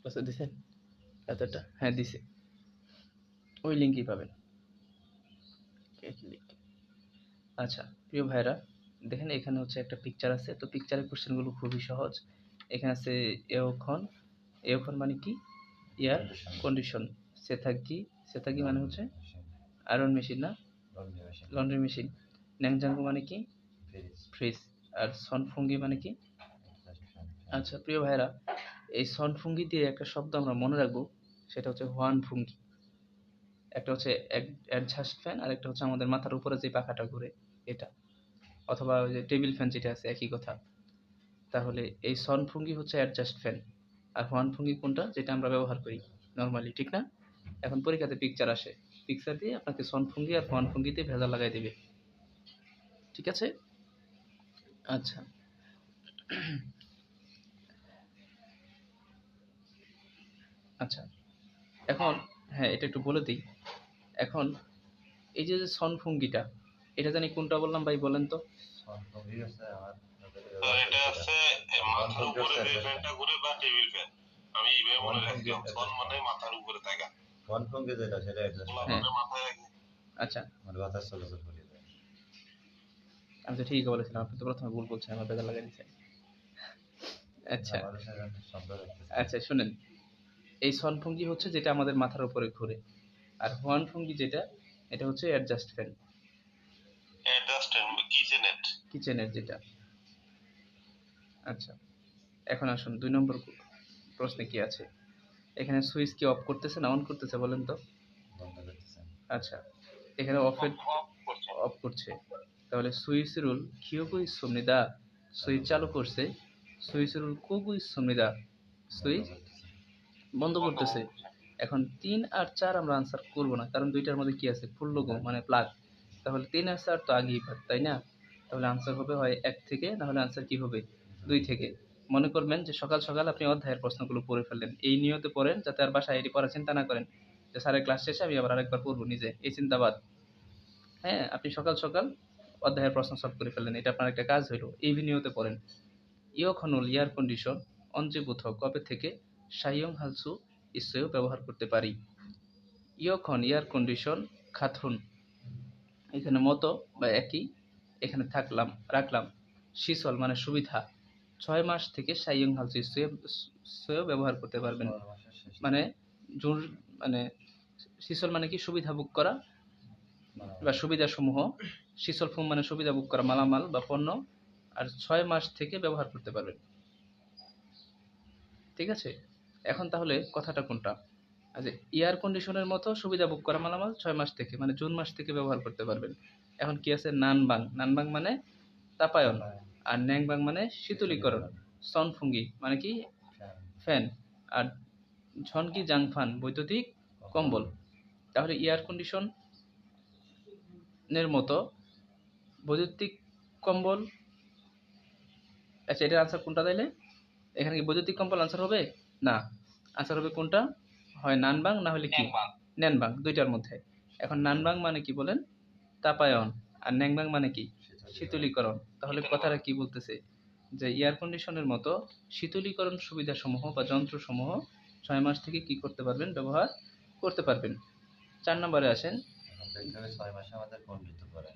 ক্লাসে দিছেন এতটা? হ্যাঁ দিছে, ওই লিঙ্কই পাবেন। আচ্ছা প্রিয় ভাইরা, দেখেন এখানে হচ্ছে একটা পিকচার আছে, তো পিকচারের কোশ্চেনগুলো খুবই সহজ। এখানে আছে এওখন, এওখন মানে কি? Air condition. সেথাকি, সেথাকি মানে হচ্ছে আয়রন মেশিন না, লন্ড্রি মেশিন। ন্যাংজাঙ্গু মানে কি? ফ্রিজ। আর সনফুঙ্গি মানে কি? আচ্ছা প্রিয় ভাইরা, এই সনফুঙ্গি দিয়ে একটা শব্দ আমরা মনে রাখবো, সেটা হচ্ছে হোয়ান ফুঙ্গি। একটা হচ্ছে অ্যাডজাস্ট ফ্যান, আর একটা হচ্ছে আমাদের মাথার উপরে যে পাখাটা ঘুরে এটা, অথবা ওই যে টেবিল ফ্যান যেটা আছে একই কথা। তাহলে এই সনফুঙ্গি হচ্ছে অ্যাডজাস্ট ফ্যান, আর হোয়ান ফুঙ্গি কোনটা, যেটা আমরা ব্যবহার করি নর্মালি, ঠিক না? এখন পরীক্ষাতে পিকচার আসে, পিকচার দিয়ে আপনাকে সনফুঙ্গি আর হোয়ান ফুঙ্গিতে ভেজা লাগাই দেবে, ঠিক আছে? আচ্ছা আচ্ছা এখন হ্যাঁ এটা একটু বলে দিই। এখন এই যে সনফুঙ্গিটা, এটা জানি কোনটা বললাম ভাই, বলেন তো? এটা আছে মাথার উপরে যে ফ্যানটা ঘুরে বা টেবিল ফ্যান। আমি এইভাবে মনে রাখছিলাম, সন মানে মাথার উপরে থাকা। কনফার্মকে যেটা সেটা অ্যাডজাস্ট ওলা করে। মানে মাথায় রাখি। আচ্ছা মানে বাতাস চলাচল করে দেয়। আমি তো ঠিকই বলেছিলাম, আপনি তো প্রথমে ভুল বলছেন, আমার বেদা লাগাই দিচ্ছেন। আচ্ছা আমাদের সাথে শব্দ রাখতেছে। আচ্ছা শুনেন, এই সনফুঙ্গি হচ্ছে যেটা আমাদের মাথার উপরে ঘুরে, আর হোয়ান ফুঙ্গি যেটা, এটা হচ্ছে অ্যাডজাস্ট ফ্যান, অ্যাডজাস্ট কিচেনেট। কিচেনের যেটা। আচ্ছা এখন আসুন 2 নম্বর প্রশ্নে কি আছে। এখানে সুইচ কি অফ করতেছে না অন করতেছে বলেন তো? বন্ধ করতেছে। আচ্ছা এখানে অফের অফ করছে, তাহলে সুইচ রুল কিয়োগু 있습니다, সুইচ চালু করছে, সুইচ রুল কোগু 있습니다, সুইচ বন্ধ করতেছে। এখন 3 আর 4 আমরা আনসার করব না, কারণ দুইটার মধ্যে কি আছে, ফুল লোগো মানে প্লাগ। তাহলে 3 আর 4 তো আগেই বাদ, তাই না? তাহলে আনসার হবে হয় 1 থেকে, না হলে আনসার কি হবে 2 থেকে। মনে করবেন যে সকাল সকাল আপনি অধ্যায়ের প্রশ্নগুলো পড়ে ফেললেন, এই নিয়তে পড়েন যাতে আর বাসায় এটি পড়ার চিন্তা না করেন যে স্যারের ক্লাস শেষে আমি আবার আরেকবার পড়বো নিজে, এই চিন্তাবাদ। হ্যাঁ আপনি সকাল সকাল অধ্যায়ের প্রশ্ন সলভ করে ফেললেন, এটা আপনার একটা কাজ হইলো, এই নিয়তে পড়েন। ইয়খনল এয়ার কন্ডিশন 언제부터 কবে থেকে সাইয়ং হালসু ইসেও ব্যবহার করতে পারি। ইয়খন এয়ার কন্ডিশন খাথুন, এখানে মতো বা একই, এখানে থাকলাম রাখলাম। শিসল মানে সুবিধা, 6 মাস থেকে সাইয়ং হালসু ইসেও ব্যবহার করতে পারবেন। মানে জোর, মানে শিসল মানে কি, সুবিধা ভোগ করা বা সুবিধা সমূহ। শিসল ফুম মানে সুবিধা ভোগ করা মালামাল বা পণ্য, আর 6 মাস থেকে ব্যবহার করতে পারবেন, ঠিক আছে? এখন তাহলে কথাটা কোনটা? আচ্ছা এয়ার কন্ডিশনের মতো সুবিধা ভোগ করা মালামাল 6 মাস থেকে, মানে জুন মাস থেকে ব্যবহার করতে পারবেন। এখন কি আছে, নানবাং, নানবাং মানে তাপায়ন, আর ন্যাংবাং মানে শীতলীকরণ, সনফুঙ্গি মানে কি, ফ্যান, আর ঝনকি জাংফান বৈদ্যুতিক কম্বল। তাহলে এয়ার কন্ডিশনের মতো বৈদ্যুতিক কম্বল। আচ্ছা এটার আনসার কোনটা তাইলে? এখানে কি বৈদ্যুতিক কম্বল আনসার হবে? না, আনসার হবে কোনটা, হয় নানবাং না হলে কি ন্যানবাং, দুইটার মধ্যে। এখন নানবাং মানে কি বলেন, তাপায়ন, আর ন্যাংবাং মানে কি, শীতলীকরণ। তাহলে কথাটা কি বলতেছে, যে এয়ার কন্ডিশনের মতো শীতলীকরণ সুবিধাসমূহ বা যন্ত্রসমূহ 6 মাস থেকে কি করতে পারবেন, ব্যবহার করতে পারবেন। 4 নম্বরে আসেন। এখন দেখতে হবে 6 মাসে আমাদের কোন ঋতু পড়ে।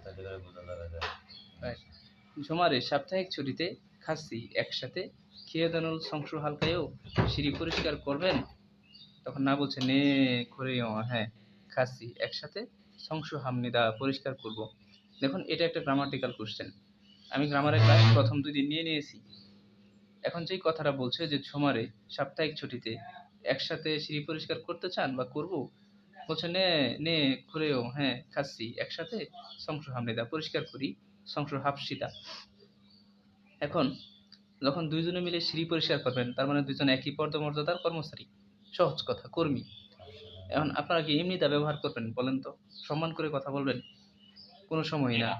তাহলে করে বোঝা যাবে যে ঝুমারে সাপ্তাহিক ছুটিতে খাচ্ছি একসাথে, খেয়ে দানুল সংসু হালকায়ও সিঁড়ি পরিষ্কার করবেন। তখন না বলছে নে করে, হ্যাঁ খাচ্ছি একসাথে সংসু হামনিদা পরিষ্কার করব। দেখুন এটা একটা গ্রামাটিক্যাল কোশ্চেন, আমি গ্রামারের ক্লাস প্রথম 2 দিন নিয়ে নিয়েছি। এখন যেই কথাটা বলছে যে ঝুমারে সাপ্তাহিক ছুটিতে একসাথে সিঁড়ি পরিষ্কার করতে চান বা করব, বলছে নে নে করেও, হ্যাঁ খাচ্ছি একসাথে সংসু হামনিদা পরিষ্কার করি, সংসু হাফসিদা। এখন যখন দুইজনে মিলে সিঁড়ি পরিষ্কার করবেন, তার মানে দুইজন একই পদমর্যাদার কর্মচারী, সহজ কথা কর্মী। এখন আপনারা কি এমনিটা ব্যবহার করবেন বলেন তো, সম্মান করে কথা বলবেন? কোনো সময়ই না।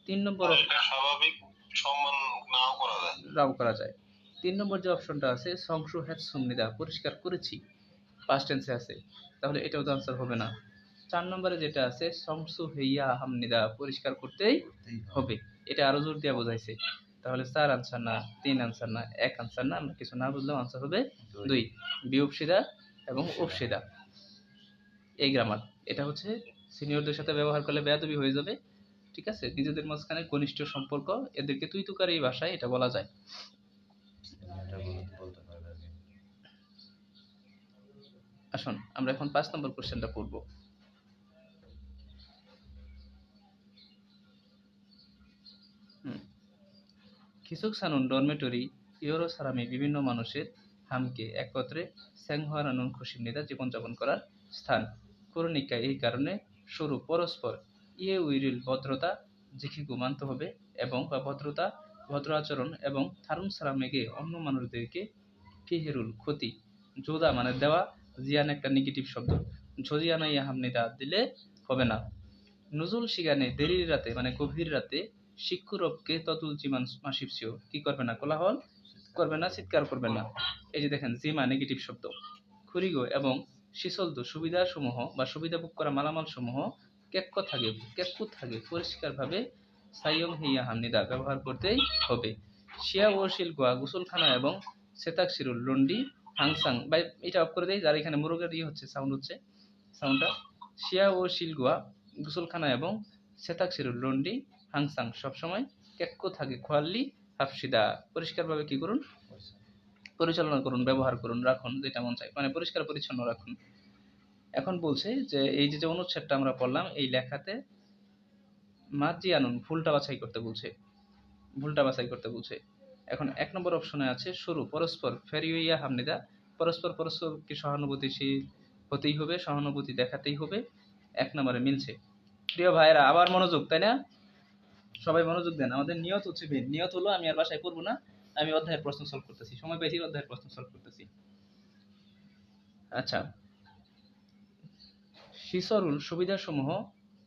3 নম্বর এটা স্বাভাবিক, সম্মান নাও করা যায়। রাও করা যায়। 3 নম্বর যে অপশনটা আছে সংসু হ্যাত সুমনিদা পরিষ্কার করেছি, পাস্ট টেন্সে আছে, তাহলে এটাও তো আনসার হবে না। 4 নম্বরে যেটা আছে সংসু হেইয়া হামনিদা পরিষ্কার করতেই হবে, এটা আরো জোর দিয়ে বোঝাইছে তাহলে 4 আনসার না, 3 আনসার না, 1 আনসার না, আমরা কিছু না বুঝলেও আনসার হবে 2। বিয়োগসিদা এবং উপসিদা, এই গ্রামার। এটা হচ্ছে সিনিয়রদের সাথে ব্যবহার করলে বেয়াদবি হয়ে যাবে, ঠিক আছে? নিজেদের মাঝখানে ঘনিষ্ঠ সম্পর্ক, এদেরকে তুই তুকার এই ভাষায় এটা বলা যায়। এটা বলতে পারবে আর কি। আসুন আমরা এখন 5 নম্বর কোশ্চেনটা পড়ব। খিসুক সানুন ডরমেটরি ইয়োরো সারামি বিভিন্ন মানুষের হামকে একত্রে স্যাংহারানুন খুশিমনিদা জীবনযাপন করার স্থান। ক্রনিকা এই কারণে শুরু পরস্পর ইয়ে উইরিল ভদ্রতা জিখিগু মানতে হবে এবং বা ভদ্রতা ভদ্র আচরণ এবং থারুন সারামেগে অন্য মানুষদেরকে ফিহেরুল ক্ষতি জোদা মানে দেওয়া, জিয়ান একটা নেগেটিভ শব্দ, ঝজিয়ানা ইয়াহামনিদা দিলে হবে না। নজরুল শিগানে দেরির রাতে মানে গভীর রাতে শিক্ষুরবকে ততুল জিমান মাসিপসিও কি করবে না, কোলাহল করবে না, চিৎকার করবে না। এই যে দেখেন জিমা নেগেটিভ শব্দ। খুরিগো এবং শিসলদ সুবিধাসমূহ বা সুবিধা ভোগ করা মালামাল সমূহ কেক্কু থাকে পরিষ্কারভাবে সাইয়ং হিয়া হামনিদা ব্যবহার করতেই হবে। শিয়া ও শিলগোয়া গোসলখানা এবং সেতাক শিরুল লন্ডি হাংসাং বা এটা অফ করে দেয়, যার এখানে মুরগের হচ্ছে সাউন্ড হচ্ছে সাউন্ডটা। শিয়া ও শিলগোয়া গোসলখানা এবং সেতাক শিরুল লন্ডি হাংসাং সবসময় কেক্কু থাকে খোয়াল্লি হাফসিদা পরিষ্কারভাবে কি করুন, পরিচালনা করুন, ব্যবহার করুন, রাখুন, যেটা মন চায় মানে পরিষ্কার পরিচ্ছন্ন রাখুন। এখন বলছে যে এই যে অনুচ্ছেদটা আমরা পড়লাম এই লেখাতে মাজি আনুন ভুলটা বাছাই করতে বলছে, ভুলটা বাছাই করতে বলছে। এখন 1 নম্বর অপশনে আছে শুরু পরস্পর ফেরিয়া হামনিদা, পরস্পর পরস্পরকে সহানুভূতিশীল হতেই হবে, সহানুভূতি দেখাতেই হবে। 1 নম্বরে মিলছে। প্রিয় ভাইরা আবার মনোযোগ, তাই না? সবাই মনোযোগ দেন। আমাদের নিয়ত হচ্ছে নিয়ত হলো আমি আর বাসায় পড়বো না, আমি অধ্যায়ের প্রশ্ন সলভ করতেছি, সময় পেয়েছি অধ্যায়ের প্রশ্ন সলভ করতেছি। আচ্ছা, শিসরুল সুবিধাসমূহ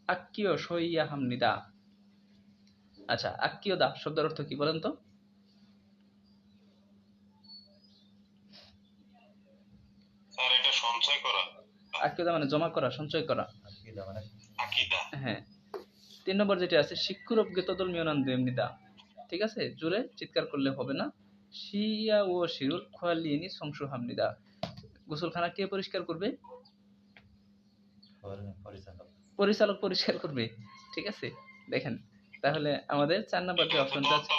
আক্কিয় সইয়া হামনিদা। আচ্ছা, আক্কিয় দা শব্দের অর্থ কি বলেন তো? স্যার এটা সঞ্চয় করা, আক্কিয় দা মানে জমা করা, সঞ্চয় করা। আকিদা মানে আকীদা। হ্যাঁ। 3 নম্বর যেটা আছে শিক্ষুরবকে তদল মিয়নান দেমনিদা, ঠিক আছে? জোরে চিৎকার করলে হবে না। শিয়া ও শিরুল খোয়ালিনি সংশু হামনিদা, গোসলখানা কে পরিষ্কার করবে? পরিচালক। পরিচালক পরিষ্কার করবে, ঠিক আছে? দেখেন তাহলে আমাদের 4 নম্বর যে অপশনটা আছে,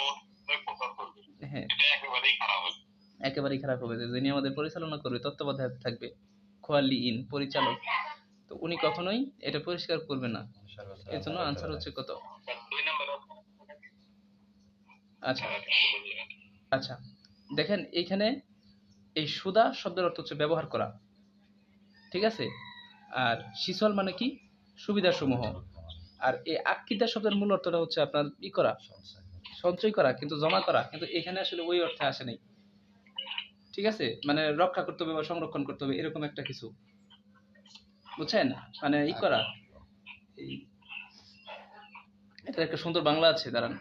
হ্যাঁ এটা একেবারেই খারাপ হবে। একেবারেই খারাপ হবে, যে যিনি আমাদের পরিচালনা করবে তত্ত্বাবধায়ক থাকবে খোয়ালি ইন পরিচালক, তো উনি কখনোই এটা পরিষ্কার করবে না। এর জন্য আনসার হচ্ছে কত? 2 নম্বর। আচ্ছা আচ্ছা, দেখেন এইখানে এই সুদা শব্দের অর্থ হচ্ছে ব্যবহার করা, ঠিক আছে? আর শিসল মানে কি? সুবিধাসমূহ। আর এই আক্কিদা শব্দের মূল অর্থটা হচ্ছে আপনার ই করা, সঞ্চয় করা, কিন্তু জমা করা, কিন্তু এখানে আসলে ওই অর্থে আসে নাই, ঠিক আছে? মানে রক্ষা করতে হবে বা সংরক্ষণ করতে হবে এরকম একটা কিছু, বুঝছেন? মানে ই করা, এই এটা একটা সুন্দর বাংলা আছে, দাঁড়ান।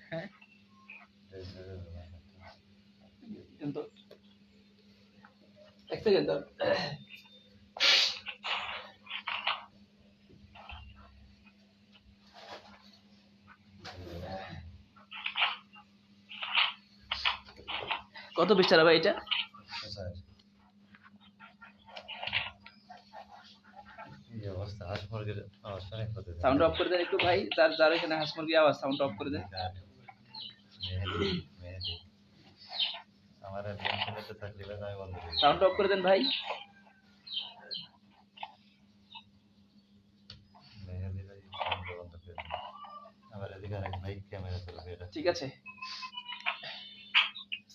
হ্যাঁ কিন্তু এক সেকেন্ড কত পৃষ্ঠা ভাই এটা? সাউন্ড অফ করে দেন একটু ভাই, যার যার এখানে হাঁস মুরগি আওয়াজ, সাউন্ড অফ করে দেন। সাউন্ড অফ করে দেন ভাই। ঠিক আছে,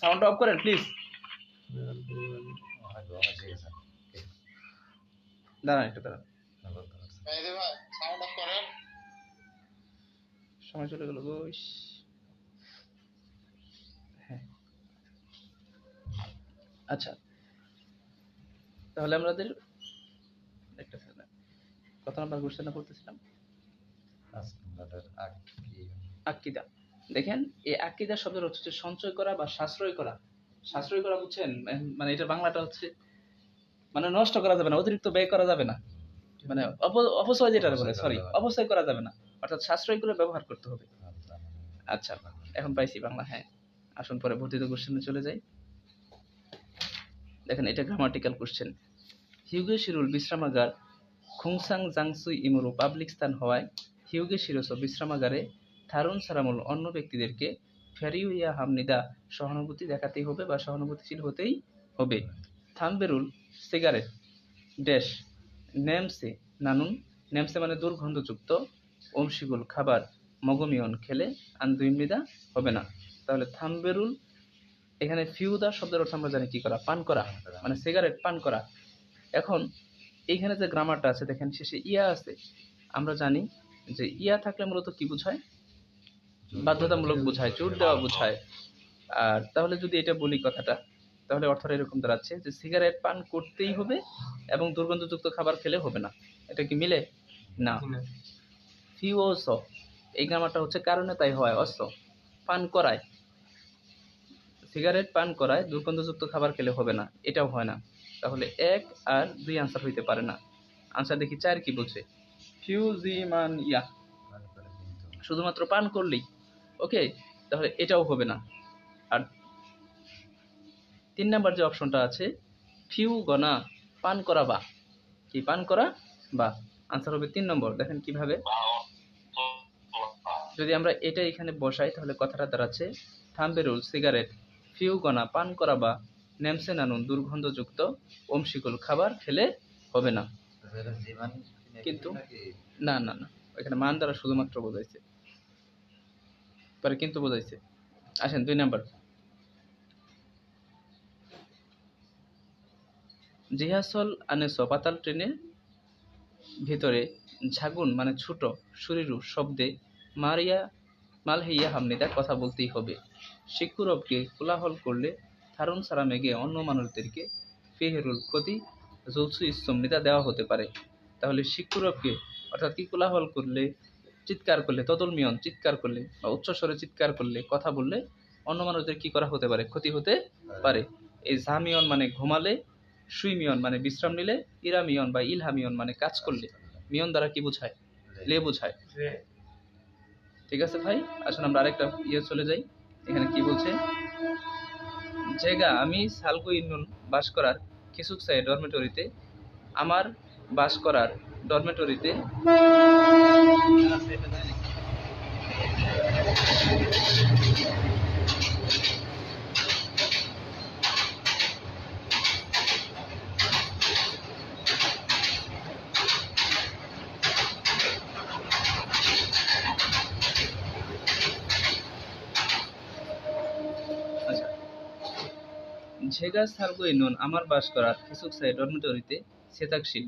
সাউন্ড অফ করেন প্লিজ। দাঁড়ান একটু দাঁড়ান, সময় চলে গেল গো। হ্যাঁ আচ্ছা, তাহলে আমাদের একটা কত নাম্বার কোশ্চেনটা পড়তেছিলাম? আকিদা। দেখেন এই আকিদা শব্দের অর্থ হচ্ছে সঞ্চয় করা বা সাশ্রয় করা। সাশ্রয় করা বুঝছেন? মানে এটা বাংলাটা হচ্ছে মানে নষ্ট করা যাবে না, অতিরিক্ত ব্যয় করা যাবে না, মানে অপচয় যেটা বলে, সরি, অপচয় করা যাবে না, অর্থাৎ সাশ্রয় করে ব্যবহার করতে হবে। আচ্ছা, এখন পাইছি বাংলা। হ্যাঁ, আসুন পরে বর্ধিত কোশ্চেনে চলে যাই। দেখেন, এটা গ্রামাটিক্যাল কোশ্চেন। হিউগে শিরুল বিশ্রামাগার খুংসাং জাংসুই ইমুরু পাবলিক স্থান হওয়ায় হিউগে শিরোসো বিশ্রামাগারে থারুন সারামুল অন্য ব্যক্তিদেরকে ফেরিউইয়া হামনিদা সহানুভূতি দেখাতেই হবে বা সহানুভূতিশীল হতেই হবে। থামবেরুল সিগারেট ড্যাশ নেমসে নানুন, নেমসে মানে দুর্গন্ধযুক্ত, অমশিগুল খাবার মগমিয়ন খেলে আন্দুইমৃদা হবে না। তাহলে থামবেরুল, এখানে ফিউদা শব্দের অর্থ আমরা জানি কি করা, পান করা, মানে সিগারেট পান করা। এখন এইখানে যে গ্রামারটা আছে দেখেন, শেষে ইয়া আছে। আমরা জানি যে ইয়া থাকলে মূলত কি বোঝায়, বাধ্যতামূলক বোঝায়, জোর দেওয়া বোঝায়। আর তাহলে যদি এটা বলি কথাটা, তাহলে অর্থটা এরকম দাঁড়াচ্ছে যে সিগারেট পান করতেই হবে এবং দুর্গন্ধযুক্ত খাবার খেলে হবে না। এটা কি মিলে? না। ফিউস, এই গ্রামারটা হচ্ছে কারণে তাই হয়, অস্ত্র পান করায়, সিগারেট পান করায় দুর্গন্ধযুক্ত খাবার খেলে হবে না, এটাও হয় না। তাহলে 1 আর 2 আনসার হইতে পারে না। আনসার দেখি 4 কি বলছে, ফিউজিমান ইয়া, শুধুমাত্র পান করলেই। ওকে, তাহলে এটাও হবে না। আর 3 নাম্বার যে অপশনটা আছে, ফিউ গনা পান করা বা, কি পান করা বা, আনসার হবে 3 নম্বর। দেখেন কিভাবে, যদি আমরা এটা এখানে বসাই তাহলে কথাটা দাঁড়াচ্ছে থাম্বেরুল সিগারেট ফিউ গনা পান করা বা নেমসে নানুন দুর্গন্ধযুক্ত অমশিকুল খাবার খেলে হবে না। কিন্তু না না না, এখানে মান দ্বারা শুধুমাত্র বোঝাইছে, পরে কিন্তু বোঝাইছে। আসেন 2 নাম্বার, জিহাসল আনেস পাতাল ট্রেনের ভিতরে ঝাগুন মানে ছোট শরীরু শব্দে মারিয়া মালহেইয়া হামনিদা কথা বলতেই হবে। শিক্ষুরবকে কোলাহল করলে থারুন সারামেগে অন্য মানুষদেরকে ফেহেরুল ক্ষতি জলসু ইস্তমনিদা দেওয়া হতে পারে। তাহলে শিক্ষুরবকে অর্থাৎ কি কোলাহল করলে, চিৎকার করলে, তদলমিয়ন চিৎকার করলে বা উচ্চস্বরে চিৎকার করলে, কথা বললে অন্য মানুষদের কি করা হতে পারে, ক্ষতি হতে পারে। এই ঝামিয়ন মানে ঘুমালে, সুইমিয়ন মানে বিশ্রাম নিলে, ইরামিয়ন বা ইলহামিয়ন মানে কাজ করলে। মিয়ন দ্বারা কি বোঝায়, লে বোঝায়। ঠিক আছে ভাই, আসুন আমরা আরেকটা চলে যাই। এখানে কি বলছে, জায়গা আমি সালগো ইন্নুন বাস করার কিসুকসাই ডরমেটরিতে, আমার বাস করার ডরমেটরিতে ঝেগা সালগো ইন্নুন আমার বাস করার কিসুকসাই ডরমেটরিতে সেতাকশিল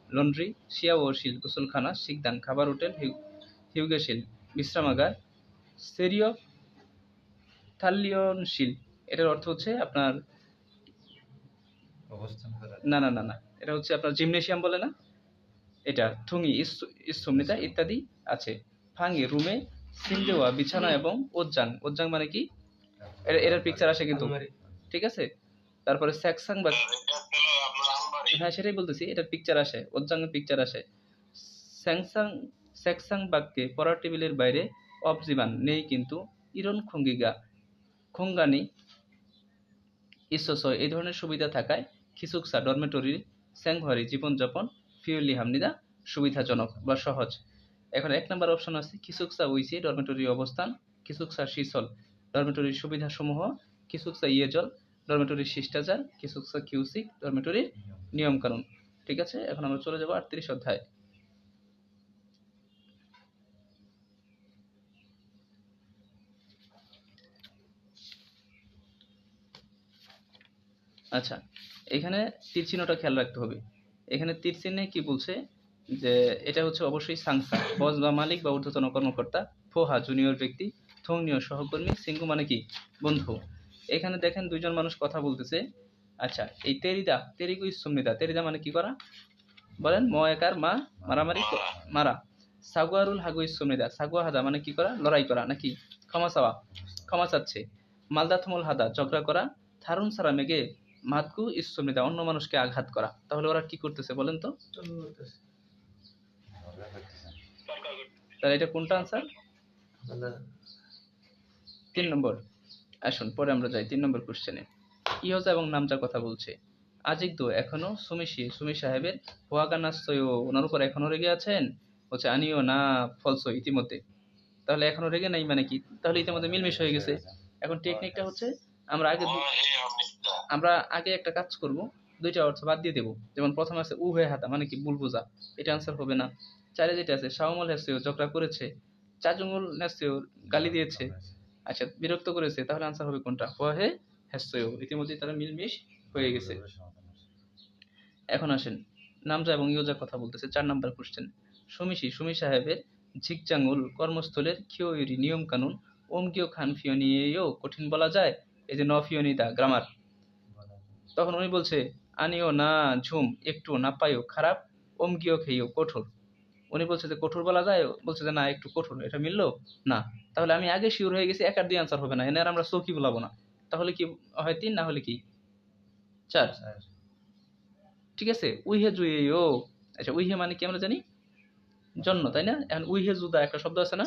লন্ড্রি শিয়া ও শিল গোসলখানা শিকদান খাবার হোটেল হিউগেশিল বিশ্রামাগার সেরিয় থাল্লিয়নশীল। এটার অর্থ হচ্ছে আপনার অবস্থান করা, না না না না, এটা হচ্ছে আপনার জিমনেশিয়াম বলে না, এটা থুঙি ইস্তমনিতা ইত্যাদি আছে। ফাঙ্গি রুমে সিলদেওয়া বিছানা এবং ওজ্জাং, ওজ্জাং মানে কি, এটার পিকচার আসে কিন্তু, ঠিক আছে। তারপরে স্যাকসাং বা, হ্যাঁ সেটাই বলতেছি, এটার পিকচার আসে, ওজ্জাং এর পিকচার আসে। স্যাংসাং স্যাকসাং বাক্যে পড়ার টেবিলের বাইরে অবজীবান নেই কিন্তু ইরন খঙ্গিগা খোঙ্গানি ইসোসো এই ধরনের সুবিধা থাকায় খিসুকসা ডরমেটরির স্যাংঘরি জীবনযাপন ফিউলি হামনিদা সুবিধাজনক বা সহজ। এখন 1 নম্বর অপশন আছে খিসুকসা উইসি ডরমেটরির অবস্থান, খিসুকসা শিসল ডরমেটরির সুবিধাসমূহ, খিসুকসা ইয়েজল ডরমেটরির শিষ্টাচার, খিসুকসা কিউসিক ডরমেটরির নিয়মকানুন। ঠিক আছে, এখন আমরা চলে যাব 38 অধ্যায়। আচ্ছা, এখানে তীর চিহ্নটা খেয়াল রাখতে হবে। এখানে তীর চিহ্নে কি বলছে যে এটা হচ্ছে অবশ্যই সাংসা বস বা মালিক বা ঊর্ধ্বতন কর্মকর্তা, ফোহা জুনিয়র ব্যক্তি, থংনিয় সহকর্মী, সিঙ্গু মানে কি বন্ধু। এখানে দেখেন 2 জন মানুষ কথা বলতেছে। আচ্ছা, এই তেরিদা তেরিগু ইসুমনিদা, তেরিদা মানে কি করা বলেন, ম একার মা মারামারি মারা। সাগুয়ারুল হাগু ইসুমনিদা, সাগুয়া হাদা মানে কি করা, লড়াই করা নাকি ক্ষমা চাওয়া, ক্ষমা চাচ্ছে। মালদা থমল হাদা ঝগড়া করা। থারুন সারা মেগে মাতকু ইসুমনিদা অন্য মানুষকে আঘাত করা। তাহলে ওরা কি করতেছে বলেন তো, তাহলে এটা কোনটা আনসার? 3 নম্বর। আসুন পরে আমরা যাই 3 নম্বর কোশ্চেনে। ইহজা এবং নামজা কথা বলছে। আজিকদো এখনো সুমি সাহেবের হোয়াগানাসয় ওনার উপর এখনো রেগে আছেন, বলছে আনিও না ফলসো ইতিমধ্যে। তাহলে এখনো রেগে নাই মানে কি? তাহলে ইতিমধ্যে মিলমিশ হয়ে গেছে। এখন টেকনিকটা হচ্ছে আমরা আগে একটা কাজ করব, দুইটা অর্থ বাদ দিয়ে দেব। যেমন প্রথমে আছে উ হয়ে হাতা মানে কি ভুল বোঝা, এটা আনসার হবে না। চারে যেটা আছে শাওমল হেসেও ঝগড়া করেছে, চাজুঙ্গল নেসেও গালি দিয়েছে, আচ্ছা বিরক্ত করেছে, তাহলে আনসার হবে কোনটা? হুয়া হে হেসেও, ইতিমধ্যে তারা মিলমিশ হয়ে গেছে। এখন আসেন নামজা এবং ইয়োজা কথা বলতেছে। 4 নাম্বার কোশ্চেন। সুমি সাহেবের ঝিকজাঙ্গুল কর্মস্থলের খিওইরি নিয়ম কানুন ওমগিও খান ফিওনিয়েও কঠিন বলা যায়। এই যে ন ফিওনিদা গ্রামার, তখন উনি বলছে আনিও না ঝুম একটু না পাইও খারাপ, ওমগিও খেয়েও কঠোর। উনি বলছে যে কঠোর বলা যায়, বলছে যে না একটু কঠোর, এটা মিললো না। তাহলে আমি আগে শিওর হয়ে গেছি 1 আর 2 আনসার হবে না, এনে আর আমরা সৌকি বলাবো না। তাহলে কি হয় 3 না হলে কি 4? ঠিক আছে, উইহে জুইও। আচ্ছা উইহে মানে কি আমরা জানি জন্য, তাই না? এখন উইহে জুদা একটা শব্দ আছে না,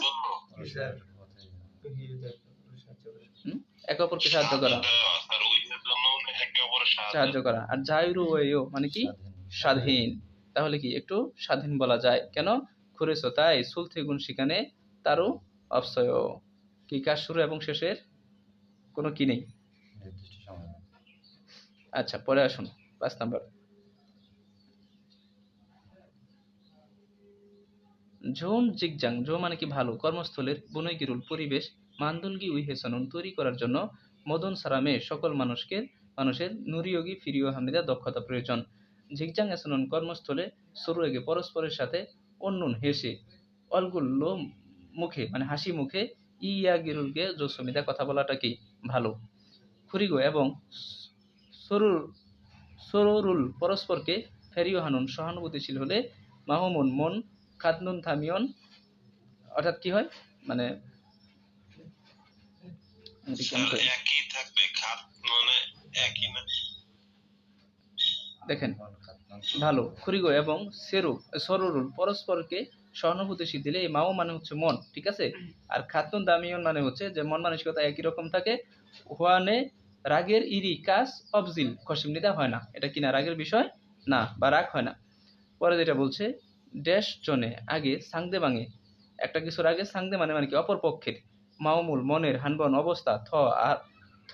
একে অপরকে সাহায্য করা, সাহায্য করা। আর জাইরু ওয়েও মানে কি স্বাধীন। তাহলে কি একটু স্বাধীন বলা যায়। কেন? খুরেছো তাই সুলথে গুণ সেখানে তারও অপসয়, কি কাজ শুরু এবং শেষের কোনো কি নেই। আচ্ছা পরে আসুন 5 নাম্বার। ঝোম জিগজাং, ঝো মানে কি ভালো, কর্মস্থলের বুনৈগিরুল পরিবেশ মান্দুলগি উইহেসনন তৈরি করার জন্য মদন সারামে সকল মানুষের নুরিয়োগী ফিরিও হামিদা দক্ষতা প্রয়োজন। ঝিগজাং এসনন কর্মস্থলে সরুয়েগে পরস্পরের সাথে অন্যন হেসে অলগুল্লো মুখে মানে হাসি মুখে ইয়া গিরুলকে জোসমিদা কথা বলাটা কি ভালো। খুরিগো এবং সরুর সরুল পরস্পরকে ফেরিও হানুন সহানুভূতিশীল হলে মাহমুন মন খাতনুন থামিয়ন, অর্থাৎ কি হয় মানে একই থাকবে, খাত মানে একই না। দেখেন ভালো। খুরিগো এবং সরুল পরস্পরকে সহানুভূতিশীল দিলে এই মাও মানে হচ্ছে মন, ঠিক আছে। আর খাতুন দামিয়ন মানে হচ্ছে যে মন মানসিকতা একই রকম থাকে। হুয়ানে রাগের ইরি কাজ অবজিল খসিম নিদা হয় না, এটা কিনা রাগের বিষয় না বা রাগ হয় না। পরে যেটা বলছে ড্যাশ জনে আগে সাংদে বাঙে, একটা কিছুর আগে সাংদে মানে কি অপর পক্ষের, মাওমুল মনের হানবন অবস্থা আর থ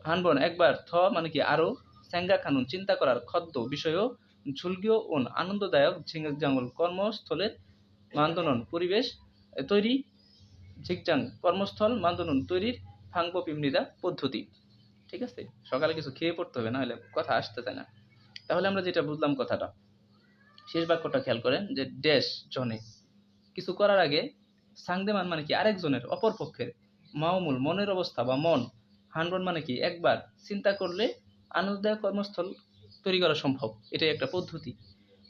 হানবন একবার, থ মানে কি আরো, স্যাঙ্গা খানুন চিন্তা করার, খদ্দ বিষয়ও, ঝুলগিও ওন আনন্দদায়ক ঝিঙ্গাঙ্গল কর্মস্থলের মান্দনন পরিবেশ তৈরি, ঝিকজাং কর্মস্থল মান্দনন তৈরির ফাংব পিমনিদা পদ্ধতি। ঠিক আছে, সকালে কিছু খেয়ে পড়তে হবে, না হলে কথা আসতে চায় না। তাহলে আমরা যেটা বুঝলাম কথাটা, শেষ বাক্যটা খেয়াল করেন যে ড্যাশ জনে কিছু করার আগে সাংদেমান মানে কি আরেকজনের অপর পক্ষের, মাওমুল মনের অবস্থা বা মন, হানবন মানে কি একবার, চিন্তা করলে আনন্দদায়ক কর্মস্থল তৈরি করা সম্ভব, এটাই একটা পদ্ধতি।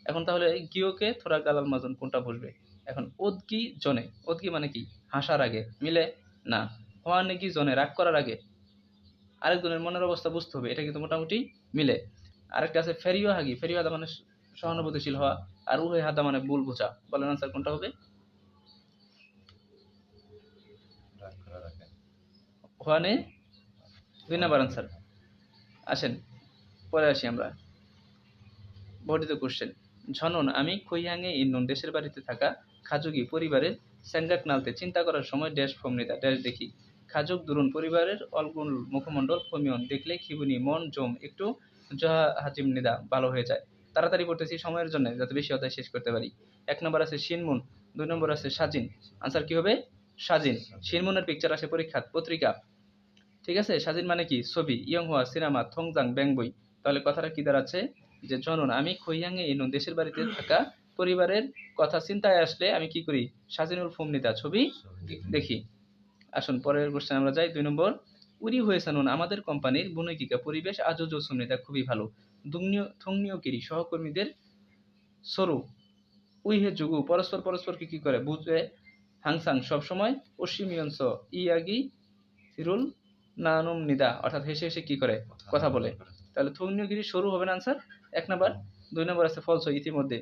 এখন তাহলে গিওকে থোড়া গালাল মাজন কোনটা বসবে? এখন ওদগি জনে, ওদগি মানে কি হাসার আগে, মিলে না। হওয়ানে কি জনে রাগ করার আগে, আরেকজনের মনের অবস্থা বুঝতে হবে, এটা কিন্তু মোটামুটি মিলে। আরেকটা আছে ফেরিও হাগি, ফেরিও হাদা মানে সহানুভূতিশীল হওয়া, আর উহে হাদা মানে ভুল বোঝা। বলেন আনসার কোনটা হবে? ওখানে 2 নাম্বার আনসার। আসেন পরে আসি আমরা বর্ধিত কোশ্চেন। ঝনন আমি খৈয়াঙে ইন্নন দেশের বাড়িতে থাকা খাজুগি পরিবারের স্যাঙ্গাক নালতে চিন্তা করার সময় ড্যাশ ফমনিদা ড্যাশ দেখি, খাজুক দুরুন পরিবারের অলগুল মুখমণ্ডল ফমিয়ন দেখলে খিবুনি মন জম একটু জহা হাজিম নিদা ভালো হয়ে যায়। তাড়াতাড়ি পড়তেছি সময়ের জন্য যাতে বেশি অধ্যায় শেষ করতে পারি। 1 নম্বর আছে শিনমুন, 2 নম্বর আছে সাজিন। আনসার কি হবে? সাজিন। শিনমুনের পিকচার আসে পত্রিকা, ঠিক আছে। স্বাধীন মানে কি ছবি, ইয়ংহুয়া সিনেমা, থংজাং ব্যাং বই। তাহলে কথাটা কি দাঁড়াচ্ছে যে জনন আমি খৈয়াঙে ইনুন দেশের বাড়িতে থাকা পরিবারের কথা চিন্তায় আসলে আমি কি করি, সাজিনুল ফুমনিতা ছবি দেখি। আসুন পরের কোশ্চেন আমরা যাই। 2 নম্বর। উরি হয়েছানুন আমাদের কোম্পানির বুনৈকিকা পরিবেশ আজও সুমনিতা খুবই ভালো, থংনিয়কিরি সহকর্মীদের সরু, উইহে যুগু পরস্পরকে কি করে বুঝে, হাংসাং সবসময়, অশ্বিমিয়ংস ইয়াগি সিরুল নানুম নিদা অর্থাৎ হেসে হেসে কি করে কথা বলে। তাহলে থগ্নিয়গিরি সরু হবে না আনসার 1 নাম্বার। 2 নম্বর আছে ফলস ইতিমধ্যে।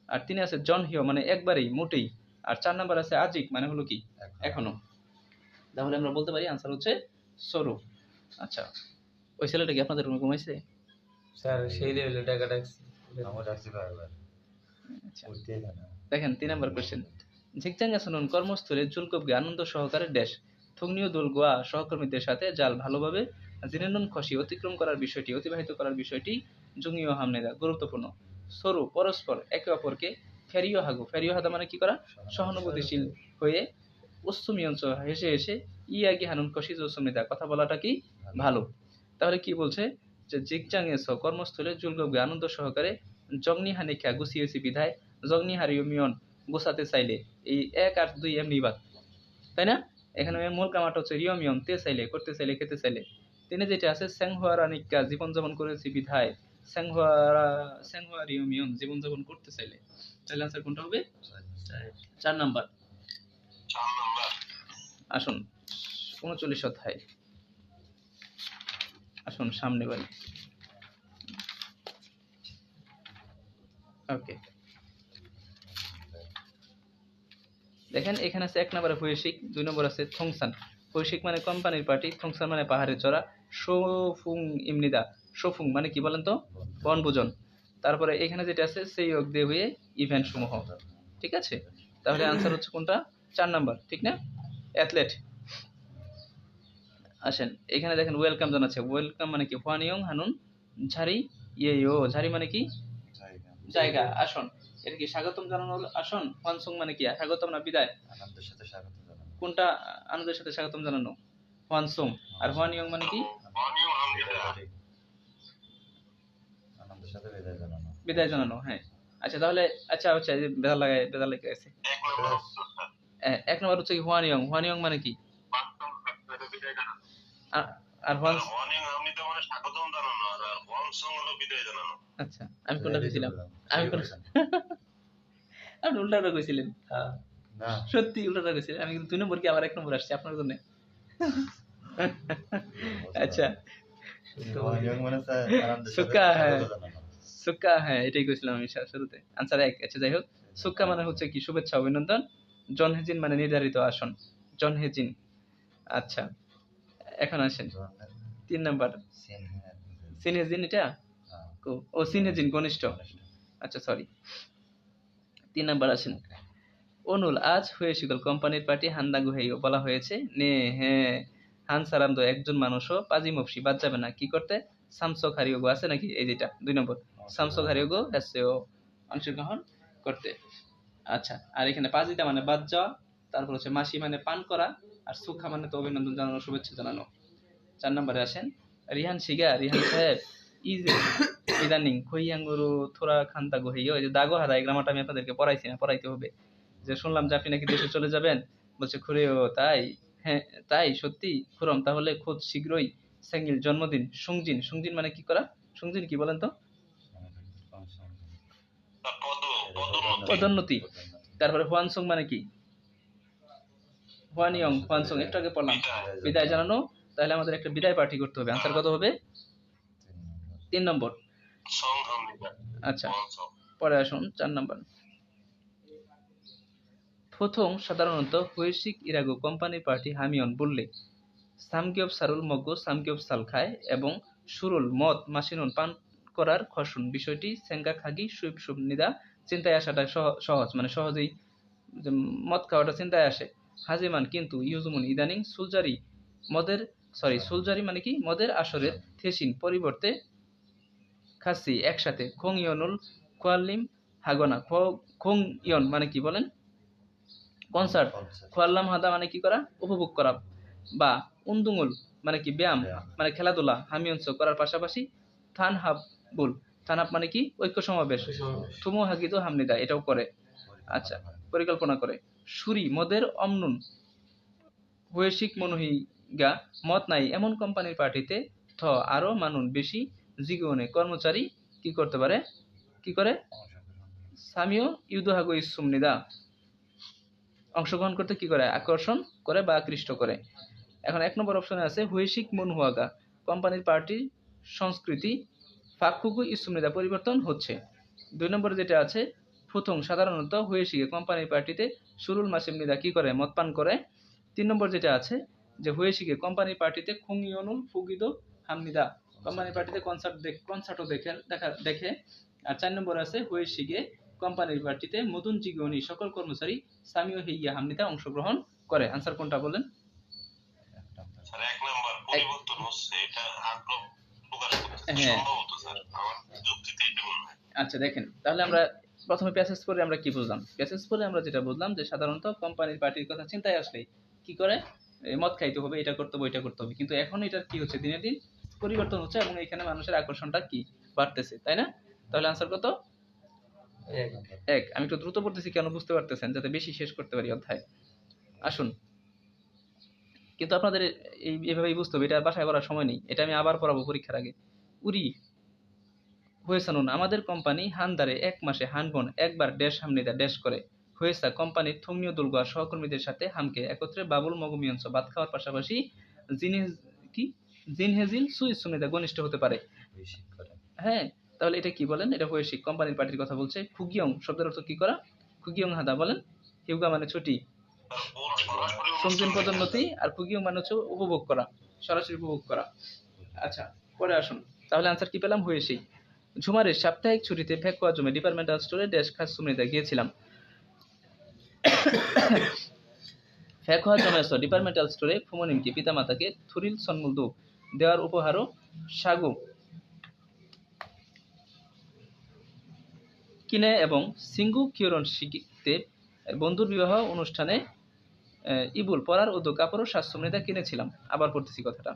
আর 3 আছে জন হিও মানে একবারেই মোটেই, আর 4 নাম্বার আছে আজিক, মানে হলো কি এখনো। তাহলে আমরা বলতে পারি আনসার হচ্ছে সরু। আচ্ছা, ওই ছেলেটা কি আপনাদের রুমে ঘুমাইছে? স্যার সেই লেভেলে টাকা ডাকছি। আমার ডাকছি বারবার আচ্ছা, উঠতেই দেয় না। দেখেন 3 নাম্বার কোশ্চেন। ঝিকচাঙ্গাসনন কর্মস্থলে জুলকবগে আনন্দ সহকারে ড্যাশ থুগনিও দোল গোয়া সহকর্মীদের সাথে জাল ভালোভাবে জিনেনন খসি অতিক্রম করার বিষয়টি, অতিবাহিত করার বিষয়টি জুঙিও হামনেদা গুরুত্বপূর্ণ। সরু পরস্পর একে অপরকে ফেরিও হাগু, ফেরিও হাদা মানে কি করা, সহানুভূতিশীল হয়ে উচ্চমিয়ঞ্চ হেসে হেসে ইয়াগি হানুন খসি জসমিদা কথা বলাটা কি ভালো। তাহলে কি বলছে যে জিগজাংয়েস কর্মস্থলে জুলকবগে আনন্দ সহকারে জগনি হানিকা গুছিয়েছি বিধায় জগনি হারিও মিয়ন গোছাতে চাইলে, এই 1 আর 2 এমনি বাদ, তাই না? এখানে মূল কামাটা হচ্ছে রিয়মিয়ন, তে চাইলে, করতে চাইলে, খেতে চাইলে। তিনি যেটা আছে স্যাংহুয়ারা নিকা জীবনযাপন করেছি বিধায় স্যাংহুয়া রিয়মিয়ন জীবনযাপন করতে চাইলে। তাহলে আনসার কোনটা হবে? 4 নাম্বার। 4 নাম্বার। আসুন 39 অধ্যায়, আসুন সামনে বাড়ি। ওকে, দেখেন এখানে আছে 1 নম্বরে হুয়েশিক, 2 নম্বর আছে থংসান। হুয়েশিক মানে কোম্পানির পার্টি, থংসান মানে পাহাড়ে চড়া, শোফুং ইমনিদা, শোফুং মানে কি বলেন তো, বনভোজন। তারপরে এখানে যেটা আছে সেই অগ দিয়ে হয়ে ইভেন্ট সমূহ, ঠিক আছে? তাহলে আনসার হচ্ছে কোনটা? 4 নাম্বার, ঠিক না? অ্যাথলেট। আসেন এখানে দেখেন ওয়েলকাম জানাচ্ছে, ওয়েলকাম মানে কি হোয়ানিয়ং হানুন ঝাড়ি ইয়েও, ঝাড়ি মানে কি জায়গা, আসন। এটা কি স্বাগতম জানানোর আসন? হোয়ানসং মানে কি স্বাগতম না বিদায়? আনন্দের সাথে স্বাগত জানানো। কোনটা আনন্দের সাথে স্বাগতম জানানো? হোয়ানসং। আর হোয়ানিয়ং মানে কি অনিয়ম হামনেদা। আনন্দের সাথে বিদায় জানানো। বিদায় জানানো, হ্যাঁ। আচ্ছা তাহলে আচ্ছা এই যে বেদা লাগে আছে। 1 নাম্বার উত্তর স্যার। 1 নম্বর হচ্ছে কি হোয়ানিয়ং, হোয়ানিয়ং মানে কি? বিদায় জানানো। আর হোয়ান, অনিয়ম হামনেদা মানে স্বাগতম জানানো, আর ওয়ানসং হলো বিদায় জানানো। আচ্ছা আমি কোনটা কইছিলাম? আমি কোন আপনি উল্টাটা কইছিলেন। হ্যাঁ না সত্যি উল্টাটা কইছিলেন। আমি কিন্তু 2 নম্বর কি আবার 1 নম্বর আসছে আপনার জন্য। আচ্ছা হোয়ানিয়ং মানে স্যার আনন্দের সাথে সুকা, হ্যাঁ স্বাগত জানানো। সুক্কা, হ্যাঁ এটাই কইছিলাম আমি শুরুতে। আনসার 1। আচ্ছা যাই হোক, সুক্কা মানে হচ্ছে কি শুভেচ্ছা অভিনন্দন, জন হেজিন মানে নির্ধারিত আসন, জন হেজিন। আচ্ছা এখন আসেন 3 নাম্বার, সিনহেজিন, এটা ও সিনহেজিন ঘনিষ্ঠ। আচ্ছা সরি, 3 নাম্বার আসেন। অনুল আজ হয়ে শিকল কোম্পানির পার্টি হান্দা গুহেইও বলা হয়েছে নে, হ্যাঁ হানসারাম তো একজন মানুষও পাজি মফসি বাদ যাবে না কি করতে, সামসক হারিয়োগো আছে নাকি, এই যেটা 2 নম্বর, সামসক হারিয়োগো হ্যাসেও অংশগ্রহণ করতে। আচ্ছা আর এখানে পাজিটা মানে বাদ যাওয়া, তারপর হচ্ছে মাসি মানে পান করা, আর সুখা মানে তো অভিনন্দন জানানো, শুভেচ্ছা জানানো। 4 নম্বরে আসেন। রিহান শিগা, রিহান সাহেব ইদানিং খইয়াঙ্গুরু থোড়া খান্তা গহিও, এই যে দাগো হারা এই গ্রামারটা আমি আপনাদেরকে পড়াইছি না, পড়াইতে হবে। যে শুনলাম যে আপনি নাকি দেশে চলে যাবেন, বলছে খুরেও তাই, হ্যাঁ তাই সত্যি খুরম, তাহলে খুব শীঘ্রই সেঙ্গিল জন্মদিন সুংজিন, সুংজিন মানে কি করা, সুংজিন কি বলেন তো? পদোন্নতি। তারপরে হোয়ানসং মানে কি, হোয়ানিয়ং, হোয়ানসং একটু আগে পড়লাম, বিদায় জানানো। তাহলে আমাদের একটা বিদায় পার্টি করতে হবে। আনসার কত হবে? 3 নম্বর। সং হামনেদা। আচ্ছা ওয়ানসং। পরে আসুন 4 নম্বর। প্রথম সাধারণত হুইসিক ইরাগো কোম্পানির পার্টি হামিয়ন বললে সামগিয়ব সারুল মগ্গ সামগিয়ব সাল খায় এবং সুরুল মদ মাসিনুন পান করার খসুন বিষয়টি সেঙ্গা খাগি সুইপ সুপ নিদা, চিন্তায় আসাটা সহজ, মানে সহজেই যে মদ খাওয়াটা চিন্তায় আসে। হাজিমান কিন্তু ইউজুমুন ইদানিং সুলজারি মদের, সরি সুলজারি মানে কি মদের আসরের থেসিন পরিবর্তে খাসি একসাথে খোং ইয়নুল কোয়ালিম হাগনা, খোং ইয়ন মানে কি বলেন, কনসার্ট, খোয়াল্লাম হাদা মানে কি করা, উপভোগ করা, বা উন্দুঙুল মানে কি ব্যায়াম, মানে খেলাধুলা, হামিয়ঞ্চ করার পাশাপাশি থান হাবুল, থান হাব মানে কি ঐক্য সমাবেশ, থুমু হাগিদো হামনিদা এটাও করে। আচ্ছা পরিকল্পনা করে। সুরি মদের অমনুন বৈশ্বিক মনুহিগা মত নাই এমন কোম্পানির পার্টিতে থ আরো মানুন বেশি জীবনে কর্মচারী কি করতে পারে, কি করে, সামিও ইউদোহাগো ইসুমনিদা অংশগ্রহণ করতে কি করে, আকর্ষণ করে বা আকৃষ্ট করে। এখন 1 নম্বর অপশনে আছে হুইশিক মনহুয়াগা কোম্পানির পার্টির সংস্কৃতি ফাকুগু ইসুমনিদা পরিবর্তন হচ্ছে। 2 নম্বরে যেটা আছে প্রথম সাধারণত হুয়েশিকে কোম্পানির পার্টিতে সুরুল মাসিমনিদা কি করে মদ পান করে। 3 নম্বর যেটা আছে যে হুয়েশিকে কোম্পানির পার্টিতে খুংইয়নুল ফুগিদো হামনিদা কোম্পানির পার্টিতে কনসার্টও দেখে। আর 4 নম্বর আছে হুয়েশিকে কোম্পানির পার্টিতে মদুন জিগনি সকল কর্মচারী সামিও হেইয়া হামনিদা অংশগ্রহণ করে। আনসার কোনটা বলেন? স্যার এক নাম্বার পরিবর্তন হচ্ছে, এটা আগ্রহ প্রকাশ করছে হ্যাঁ। সম্ভবত স্যার আমার যুক্তিতে এটা মনে হয়। আচ্ছা দেখেন, তাহলে আমরা প্রথমে প্যাসেজ পড়ে আমরা কি বুঝলাম? প্যাসেজ পড়ে আমরা যেটা বুঝলাম যে সাধারণত কোম্পানির পার্টির কথা চিন্তায় আসলে কি করে মদ খাইতে হবে, এটা করতে হবে, এটা করতে হবে। কিন্তু এখন এটা কি হচ্ছে, দিনে দিন পরিবর্তন হচ্ছে এবং এখানে মানুষের আকর্ষণটা কি বাড়তেছে, তাই না? তাহলে আনসার কত? এক। আমি একটু দ্রুত পড়তেছি, কেন বুঝতে পারতেছেন, যাতে বেশি শেষ করতে পারি অধ্যায়। আসুন, কিন্তু আপনাদের এইভাবেই বুঝতে হবে, এটা আর বাসায় পড়ার সময় নেই, এটা আমি আবার পড়াবো পরীক্ষার আগে। উরি হয়েছানুন আমাদের কোম্পানি হানদারে 1 মাসে হানবন একবার ড্যাশ হামনিদা ড্যাশ করে হয়েছা কোম্পানির থংনীয় দুর্গা সহকর্মীদের সাথে হামকে একত্রে বাবুল মগমিয়ঞ্চ ভাত খাওয়ার পাশাপাশি জিনহেজিল সুইস সুমিদা ঘনিষ্ঠ হতে পারে। হ্যাঁ, তাহলে এটা কি বলেন? এটা হয়েছে কোম্পানির পার্টির কথা বলছে। খুগিয়ং শব্দের অর্থ কি করা? খুগিয়ং হাদা বলেন। হিউগা মানে ছুটি, সংযম পদোন্নতি, আর খুগিয়ং মানে হচ্ছে উপভোগ করা, সরাসরি উপভোগ করা। আচ্ছা, পরে আসুন, তাহলে আনসার কি পেলাম? হয়েছি ঝুমারের সাপ্তাহিক ছুটিতে ফেকুয়া জমে ডিপার্টমেন্টাল স্টোরে ড্যাশ খাস সুমিদা গিয়েছিলাম। ফেকুয়া জমেছ ডিপার্টমেন্টাল স্টোরে ফুমনিমকে পিতামাতাকে থুরিল সন্মুলদু দেওয়ার উপহারও সাগু কিনে এবং সিঙ্গু কিয়রন শিকিতে বন্ধুর বিবাহ অনুষ্ঠানে ইবুল পরার ও কাপড় শাসমৃদা কিনেছিলাম। আবার পড়তেছি কথাটা।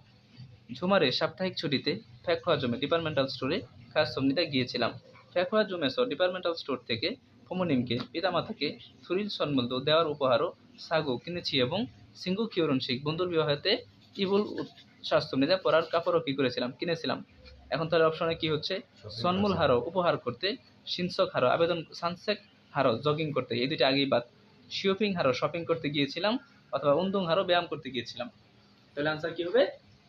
ঝুমারের সাপ্তাহিক ছুটিতে ফেকুয়া জমে ডিপার্টমেন্টাল স্টোরে খাস সমনিদা গিয়েছিলাম। ফেকুয়া জমেছ ডিপার্টমেন্টাল স্টোর থেকে ফুমনিমকে পিতামাতাকে থুরিল সন্মুলদ দেওয়ার উপহারও সাগু কিনেছি এবং সিঙ্গু কিয়রন শিখ বন্ধুর বিবাহতে ইবুল শাসমৃদা পরার কাপড়ও কি করেছিলাম, কিনেছিলাম। এখন তাহলে অপশনে কি হচ্ছে? সন্মুল হারো উপহার করতে, সিনসক হারো আবেদন, সানসেক হারো জগিং করতে, এই দুইটা আগেই বাদ। শিওপিং হারো শপিং করতে গিয়েছিলাম, অথবা উন্দুং হারো ব্যায়াম করতে গিয়েছিলাম। তাহলে আনসার কি হবে?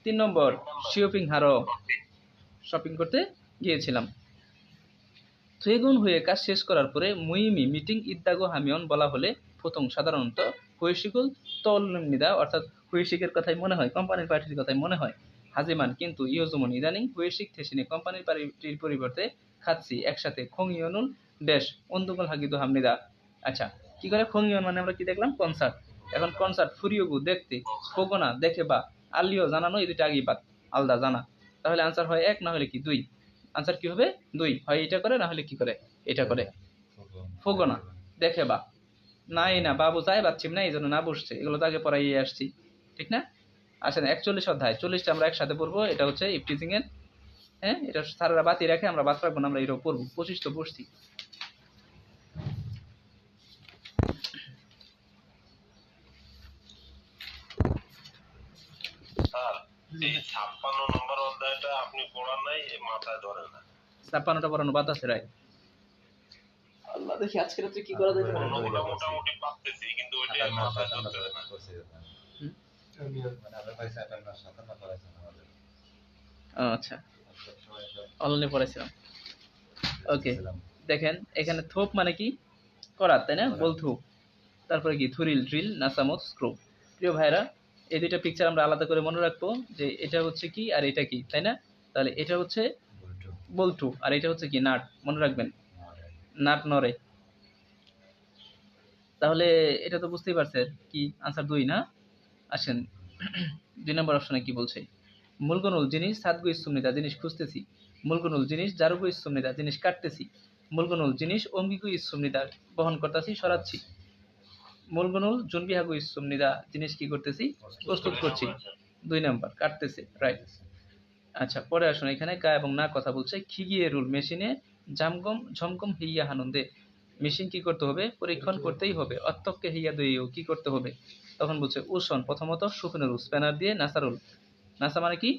3 নম্বর, শিওপিং হারো শপিং করতে গিয়েছিলাম। থুয়েগুন হয়ে কাজ শেষ করার পরে মুইমি মিটিং ইদ্দাগো হামিয়ন বলা হলে প্রথম সাধারণত হুয়েশিকুল তলনিদা অর্থাৎ হুয়েশিকের কথাই মনে হয়, কোম্পানির পার্টির কথাই মনে হয়। হাজিমান কিন্তু ইয়োজমন ইদানিং হুয়েশিক থেসিনে কোম্পানির পার্টির পরিবর্তে খাচ্ছি একসাথে খোংইয়নুল ড্যাশ অন্দুগল হাগিদো হামনিদা। আচ্ছা, কি করে খোংইয়ন মানে আমরা কি দেখলাম? কনসার্ট। এখন কনসার্ট ফুরিয়োগু দেখতে, ফোগোনা দেখে বা আলিও জানানো, এই দুটো আগেই বাদ, আলাদা জানা। তাহলে আনসার হয় 1, না হলে কি 2? আনসার কি হবে? 2 হয়, এটা করে, না হলে কি করে? এটা করে। ফোগোনা দেখে বা নাই, না বাবু চাই পাচ্ছিম না, এই জন্য না বসছে, এগুলো তো আগে পড়াইয়ে আসছি, ঠিক না? আসেন 41 অধ্যায় 40টা আমরা একসাথে পড়বো। এটা হচ্ছে ইফটিজিং এর, হ্যাঁ, এটা স্যারেরা বাতি রাখে, আমরা বাদ রাখবো না, আমরা এটাও পড়বো। 25 তো পড়ছি। স্যার এই 56 নম্বর অধ্যায়টা আপনি পড়ান নাই, মাথায় ধরে না। 56টা পড়ানো বাদ আছে, রায় আল্লাহ, দেখি আজকে রাত্রে কি করা যায়। অন্যগুলো মোটামুটি পারতেছি, কিন্তু ওইটা মাথায় ধরতে না। আচ্ছা, অনলাইনে পড়াইছিলাম। ওকে, দেখেন এখানে থোপ মানে কি? করাত, তাই না? বলথু। তারপরে কি? থুরিল, ড্রিল, নাসামত, স্ক্রু। প্রিয় ভাইরা, এই দুইটা পিকচার আমরা আলাদা করে মনে রাখবো যে এটা হচ্ছে কি আর এটা কি, তাই না? তাহলে এটা হচ্ছে বল্টু আর এটা হচ্ছে কি? নাট। মনে রাখবেন, নাট নড়ে। তাহলে এটা তো বুঝতেই পারছেন কি? আনসার 2 না? আসেন 2 নম্বর অপশনে কি বলছে? মূলগনুল জিনিস সাতগু ইসুমনিদা জিনিস খুঁজতেছি। মূলগনুল জিনিস জারুগু ইসুমনিদা জিনিস কাটতেছি। মূলগনুল জিনিস অঙ্গিগু ইসুমনিদা বহন করতেছি, সরাচ্ছি। মূলগনুল জুনবিহাগু ইসুমনিদা জিনিস কি করতেছি? প্রস্তুত করছি। 2 নম্বর, কাটতেছে, রাইট। আচ্ছা, পরে আসুন, এখানে গা এবং না কথা বলছে। খিগিয়ে রুল মেশিনে জামগম ঝমকম হিয়া হানন্দে, মেশিন কি করতে হবে? পরীক্ষণ করতেই হবে। অত্যক্কে হিয়া দইও কি করতে হবে? তখন বলছে উসন প্রথমত সুফিনুল স্প্যানার দিয়ে নাসারুল। নাসা মানে কি?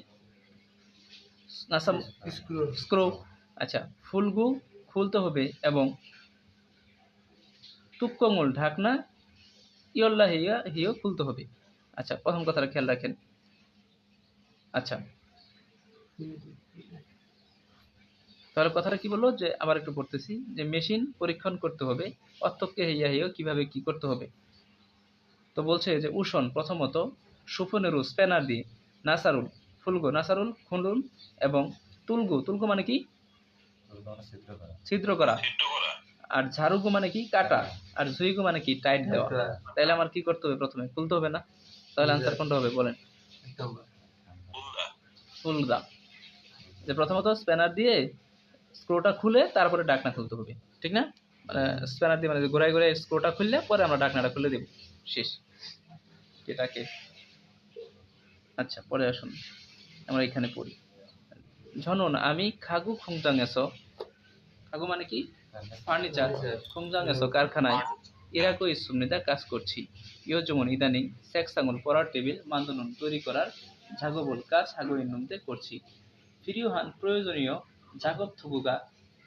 NASA screw. আচ্ছা, ফুলগু খুলতে হবে এবং তুক্কমুল ঢাকনা ইয়ল্লা হিয়া হিও খুলতে হবে। আচ্ছা, প্রথম কথাটা খেয়াল রাখেন। আচ্ছা, তাহলে কথাটা কি বললো যে আবার একটু পড়তেছি যে মেশিন পরীক্ষণ করতে হবে অত্যক্ষে হইয়া হইয়া কিভাবে কি করতে হবে। তো বলছে যে উষণ প্রথমত সুফনেরু স্প্যানার দিয়ে নাসারুল ফুলগো নাসারুল খুলুন এবং তুলগু তুলগু মানে কি ছিদ্র করা। ছিদ্র করা, সিদ্ধ করা। আর ঝাড়ুগু মানে কি কাটা, আর ঝুইগু মানে কি টাইট দেওয়া। তাহলে আমার কি করতে হবে? প্রথমে খুলতে হবে না? তাহলে আনসার কোনটা হবে বলেন? বুলদা। ফুলদা। যে প্রথমত স্প্যানার দিয়ে স্ক্রুটা খুলে তারপরে ডাকনা খুলতে হবে, ঠিক না? মানে স্প্যানার দিয়ে মানে ঘোরায় ঘোরায় স্ক্রুটা খুললে পরে আমরা ডাকনাটা খুলে দেব, শেষ। এটাকে আচ্ছা পরে আসুন আমরা এখানে পড়ি। ঝনন আমি খাগু খুংজাং এসো, খাগু মানে কি ফার্নিচার, খুংজাং এসো কারখানায় ইরাকো ইসুমনিদা কাজ করছি। ইয় যেমন ইদানিং সেক্স আঙুল পড়ার টেবিল মান্দনুন তৈরি করার ঝাগবল কাজ হাগুইন নুমতে করছি। ফিরিওহান প্রয়োজনীয় জাগব থুগুগা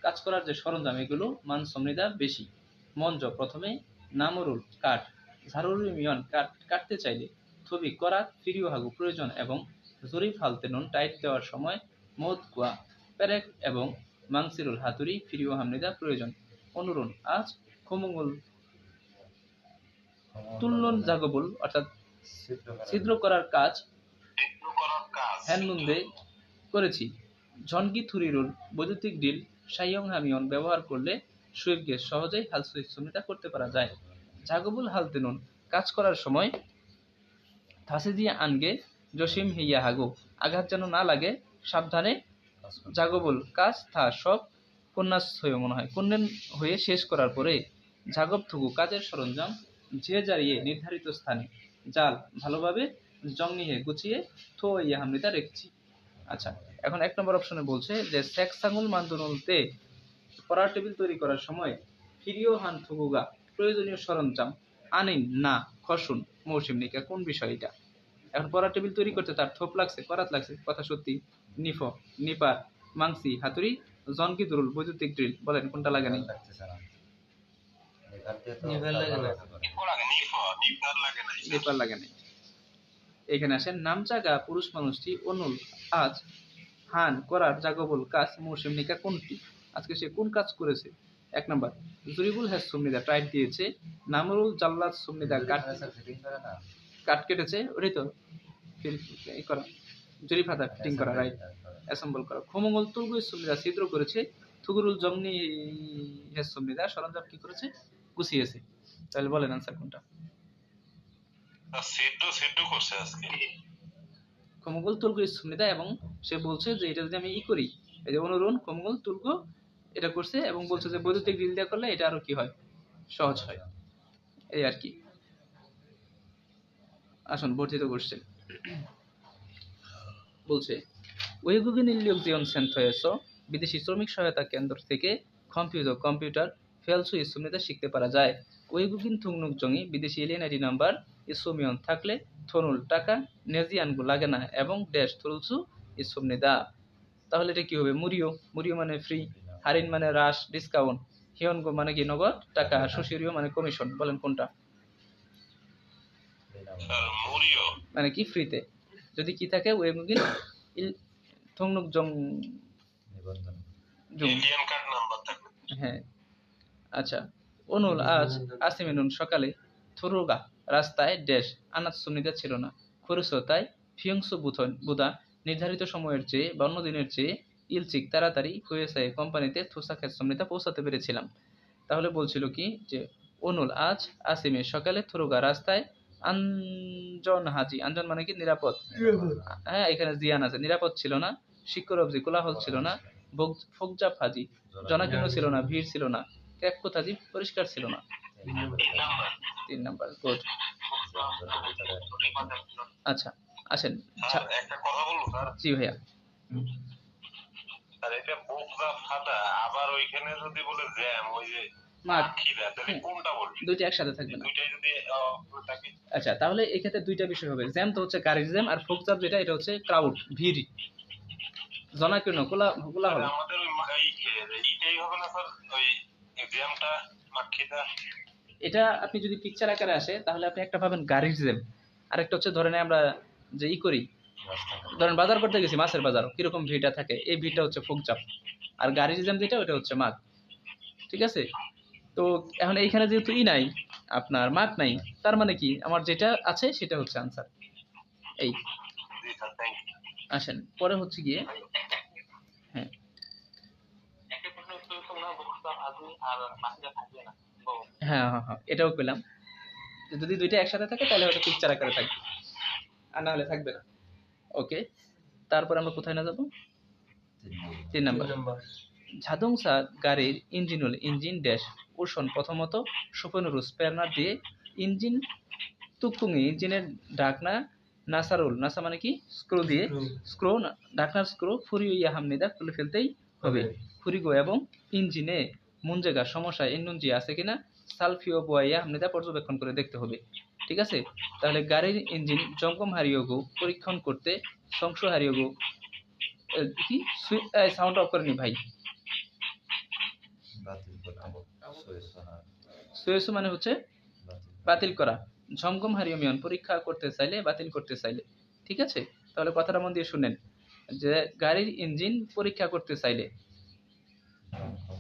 কাজ করার যে সরঞ্জাম এগুলো মান সমৃদ্ধা বেশি। মঞ্জ প্রথমে নামরুল কাঠ, ঝাড়ুরি মিয়ন কাঠ কাটতে চাইলে থবি করাত ফিরিও হাগু প্রয়োজন এবং জরিফ হালতে নুন টাইট দেওয়ার সময় মদ কুয়া পেরেক এবং মাংসিরুল হাতুরি ফিরিও হামনিদা প্রয়োজন। অনুরুণ আজ খমঙ্গল তুল্লন জাগবুল অর্থাৎ ছিদ্র করার কাজ সিদ্ধ করার কাজ। হ্যান্ডলুমে করেছি। ঝনকি থুরিরুল বৈদ্যুতিক ড্রিল সাইয়ং হামিয়ন ব্যবহার করলে সুইপ গেজ সহজেই হাল সুইচ সুমিতা করতে পারা যায়। জাগবুল হালতেনুন কাজ করার সময় থাসে দিয়ে আনগে জসিম হিয়া হাগু আঘাত যেন না লাগে সাবধানে জাগবুল কাজ থা সব কন্যাস হয়ে মনে হয় কন্যান হয়ে শেষ করার পরে ঝাগব থুগু কাজের সরঞ্জাম যে জারিয়ে নির্ধারিত স্থানে জাল ভালোভাবে জঙ্গিয়ে গুছিয়ে থো ইয়া হামনিতা রেখেছি। আচ্ছা এখন 1 নম্বর অপশনে বলছে যে সেক্স আঙুল মান্দুলতে পড়ার টেবিল তৈরি করার সময় ফিরিও হান থুগুগা প্রয়োজনীয় সরঞ্জাম আনিন না খসুন মৌসুম নিকা কোন বিষয় এটা? এখন পড়ার টেবিল তৈরি করতে তার থোপ লাগছে, করাত লাগছে, কথা সত্যি। নিফ নিপার মাংসি হাতুড়ি জনকি দুরুল বৈদ্যুতিক ড্রিল, বলেন কোনটা লাগে নাই? লাগতেছে না। নিভার দিয়ে তো নিভার লাগে না। নিফো লাগে, নিফার লাগে না। নিপার লাগে নাই। এখানে আসেন নামচাগা পুরুষ মানুষটি অনুল আজ হান করার জাগবল কাজ মৌসুম নিকা কোনটি? আজকে সে কোন কাজ করেছে? 1 নম্বর জুরিবুল হ্যাস সুমনিদা টাইট দিয়েছে, নামরুল জাল্লাদ সুমনিদা ফিটিং করে না। কাট কেটেছে, ওটাই তো এই করা জুরি ফাতা ফিটিং করা, রাইট, অ্যাসেম্বল করা। খোমঙ্গল তুলগু সুমনিদা ছিদ্র করেছে, থুগুরুল জমনি হ্যাস সুমনিদা সরঞ্জাম কি করেছে? গুছিয়েছে। তাহলে বলেন আনসার কোনটা? সিদ্ধ করছে আজকে। খোমঙ্গল তুলগু সুমনিদা, এবং সে বলছে যে এটা যদি আমি করি, এই যে অনুরণ খোমঙ্গল তুলগু এটা করছে এবং বলছে যে বৈদ্যুতিক ড্রিল দিয়ে করলে এটা আরো কি হয়, সহজ হয়, এই আর কি। আসুন বর্ধিত করছে, বলছে ওয়েগুগিন ইলিয়ক জিয়ন সেন্থয়েস বিদেশি শ্রমিক সহায়তা কেন্দ্র থেকে কম্পিউটার ফেলসু ইসুমিতে শিখতে পারা যায়। ওয়েগুগিন থুংনুক জঙ্গি বিদেশি এলিয়েন আইডি নাম্বার ইসুমিয়ন থাকলে থনুল টাকা নেজিয়ানগু লাগে না এবং ড্যাশ থুলসু ইসুমনিদা। তাহলে এটা কি হবে? মুরিও, মুরিও মানে ফ্রি, হারিন মানে হ্রাস ডিসকাউন্ট, হিয়নগো মানে কি নগদ টাকা, আর সুশিরিও মানে কমিশন, বলেন কোনটা? স্যার মুরিও মানে কি ফ্রিতে। যদি কি থাকে ওয়েগুগিন থংনুক জং নিবন্ধন। জং, এলিয়ান কার্ড নাম্বার থাকবে। হ্যাঁ। আচ্ছা অনুল আজ আসিমিনুন সকালে থুরুগা রাস্তায় ড্যাশ আনাত সুনিদা ছিল না, খরুসো তাই ফিয়ংসু বুধা নির্ধারিত সময়ের চেয়ে বা অন্য দিনের চেয়ে ইলচিক তাড়াতাড়ি হয়েছে কোম্পানিতে থুসা খেসমৃতা পৌঁছাতে পেরেছিলাম। তাহলে বলছিল কি যে অনুল আজ আসিমে সকালে থুরুগা রাস্তায় আঞ্জন হাজি, আঞ্জন মানে কি নিরাপদ, হ্যাঁ এখানে জিয়ান আছে, নিরাপদ ছিল না, শিক্ষরবজি কোলাহল ছিল না, ফোকজাপ হাজি জনাকীর্ণ ছিল না, ভিড় ছিল না, ক্যাপকুত হাজি পরিষ্কার ছিল না। 3 নাম্বার গুড। আচ্ছা আসেন, স্যার একটা কথা বলবো স্যার। জি ভাইয়া। স্যার এটা বোকজা ফাটা, আবার ওইখানে যদি বলে জ্যাম, ওই যে মাঠ, খিদা, তাহলে কোনটা বলবি? দুইটা একসাথে থাকবে না। দুইটাই যদি থাকে। আচ্ছা তাহলে এই ক্ষেত্রে দুইটা বিষয় হবে, জ্যাম তো হচ্ছে গাড়ির জ্যাম, আর ফোকজাপ যেটা এটা হচ্ছে ক্রাউড, ভিড়, জনাকীর্ণ কোলাহল। আমাদের ওই এইটাই হবে না স্যার, ওই জ্যামটা মাখিদা। এটা আপনি যদি পিকচার আকারে আসে তাহলে আপনি একটা পাবেন গাড়ির জ্যাম, আরেকটা হচ্ছে ধরেন আমরা যে করি রাস্তাঘাট। ধরেন বাজার করতে গেছি, মাছের বাজার, কিরকম ভিড়টা থাকে, এই ভিড়টা হচ্ছে ফোকচাপ, আর গাড়ির জ্যাম যেটা ওটা হচ্ছে মাগ। ঠিক আছে? তো এখন এইখানে যেহেতু নাই, আপনার মাগ নাই, তার মানে কি আমার যেটা আছে সেটা হচ্ছে আনসার। এই জি স্যার, থ্যাংক ইউ। আসেন পরে হচ্ছে গিয়ে, হ্যাঁ হ্যাঁ হ্যাঁ হ্যাঁ, এটাও পেলাম। যদি দুইটা একসাথে থাকে তাহলে হয়তো পিকচার আকারে থাকবে, আর না হলে থাকবে না। ওকে, তারপর আমরা কোথায় না যাবো? 3 নাম্বার। ঝাদংসা গাড়ির ইঞ্জিনুল ইঞ্জিন ড্যাশ উষণ প্রথমত সুপনুরু স্প্যানার দিয়ে ইঞ্জিন তুকুঙে ইঞ্জিনের ঢাকনা নাসারুল, নাসা মানে কি স্ক্রু দিয়ে, স্ক্রু ঢাকনার স্ক্রু ফুরিয়ে হামনিদা খুলে ফেলতেই হবে। ফুরিগো এবং ইঞ্জিনে মুঞ্জেগা সমস্যা ইন্নুঞ্জি আছে কিনা সালফিও বোয়াইয়া হামনিদা পর্যবেক্ষণ করে দেখতে হবে। ঠিক আছে? তাহলে গাড়ির ইঞ্জিন জমকম হারিয়োগো পরীক্ষণ করতে সংশ হারিয়োগো কি সাউন্ড অফ করেনি ভাই। বাতিল করতে সয়েস না, সুয়েসু মানে হচ্ছে বাতিল। বাতিল করা, ঝমঘম হারিয়মিয়ন পরীক্ষা করতে চাইলে, বাতিল করতে চাইলে। ঠিক আছে? তাহলে কথাটা মন দিয়ে শুনেন, যে গাড়ির ইঞ্জিন পরীক্ষা করতে চাইলে,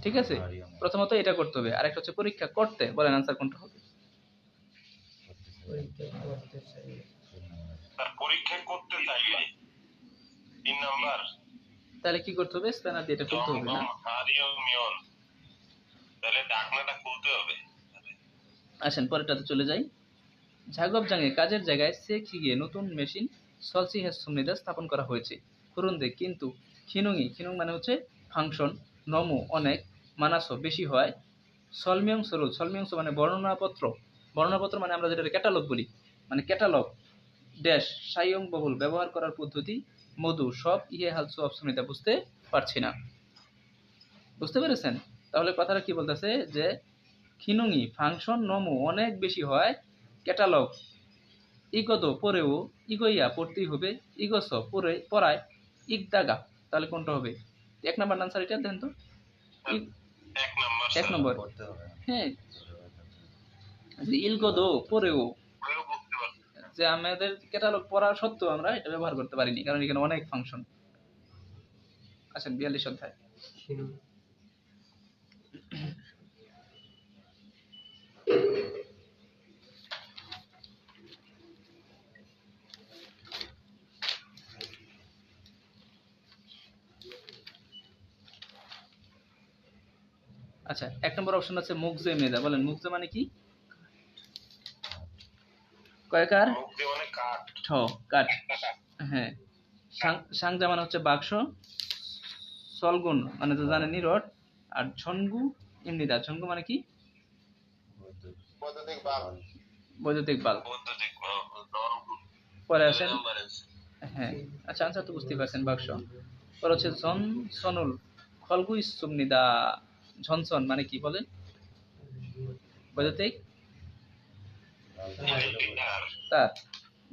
ঠিক আছে, প্রথমত এটা করতে হবে, আরেকটা হচ্ছে পরীক্ষা করতে। বলেন আনসার কোনটা হবে? স্যার পরীক্ষা করতে চাইলে 3 নাম্বার তাহলে কি করতে হবে? স্প্যানার দিয়ে এটা খুলতে হবে না? জমজম হারিয়মিয়ন, তাহলে ঢাকনাটা খুলতে হবে। আসেন পরেরটাতে চলে যাই। ঝাগব জাঙে কাজের জায়গায় সে গিয়ে নতুন মেশিন সলসি হেসুমিদা স্থাপন করা হয়েছে। কুরুন্দে কিন্তু খিনুঙি, খিনুং মানে হচ্ছে ফাংশন, নমু অনেক, মানাসো বেশি হয়, সলমিয়ং সরুল, সলমিয়ংস মানে বর্ণনাপত্র, বর্ণনাপত্র মানে আমরা যেটা ক্যাটালগ বলি, মানে ক্যাটালগ ড্যাশ সাইয়ং বহুল ব্যবহার করার পদ্ধতি মধু সব ইয়ে হালসু অপশনিতা বুঝতে পারছি না। বুঝতে পেরেছেন? তাহলে কথাটা কি বলতেছে, যে খিনুঙি ফাংশন নমু অনেক বেশি হয়, ক্যাটালগ ইগোদো পরেও ইগোইয়া পড়তেই হবে, ইগোস পরে পড়ায় ইগদাগা। তাহলে কোনটা হবে? 1 নাম্বার আনসার এটা দেন তো। 1 নাম্বার 1 নম্বর, করতে হবে না। হ্যাঁ, যে ইলগোদো পরেও, পরেও বুঝতে পারছি। যে আমাদের ক্যাটালগ পড়া সত্ত্বেও আমরা এটা ব্যবহার করতে পারিনি, কারণ এখানে অনেক ফাংশন। আসেন 42 অধ্যায়। আচ্ছা 1 নম্বর অপশন আছে মুগজে মেদা। বলেন মুগজে মানে কি? কয়কার? মুক্তি মানে কাঠ। ঠ কাঠ, হ্যাঁ। সাংজা মানে হচ্ছে বাক্স, সলগুন মানে তো জানেনই রড, আর ঝনগু ইমনিদা, ঝনগু মানে কি? বৈদ্যুতিক বাল্ব। বৈদ্যুতিক বাল্ব। বৈদ্যুতিক পরে আসেন, হ্যাঁ আচ্ছা আনসার তো বুঝতেই পারছেন, বাক্স। পরে হচ্ছে ঝনসনুল খলগু ইসুমনিদা, ঝনসন মানে কি বলেন? বৈদ্যুতিক তার।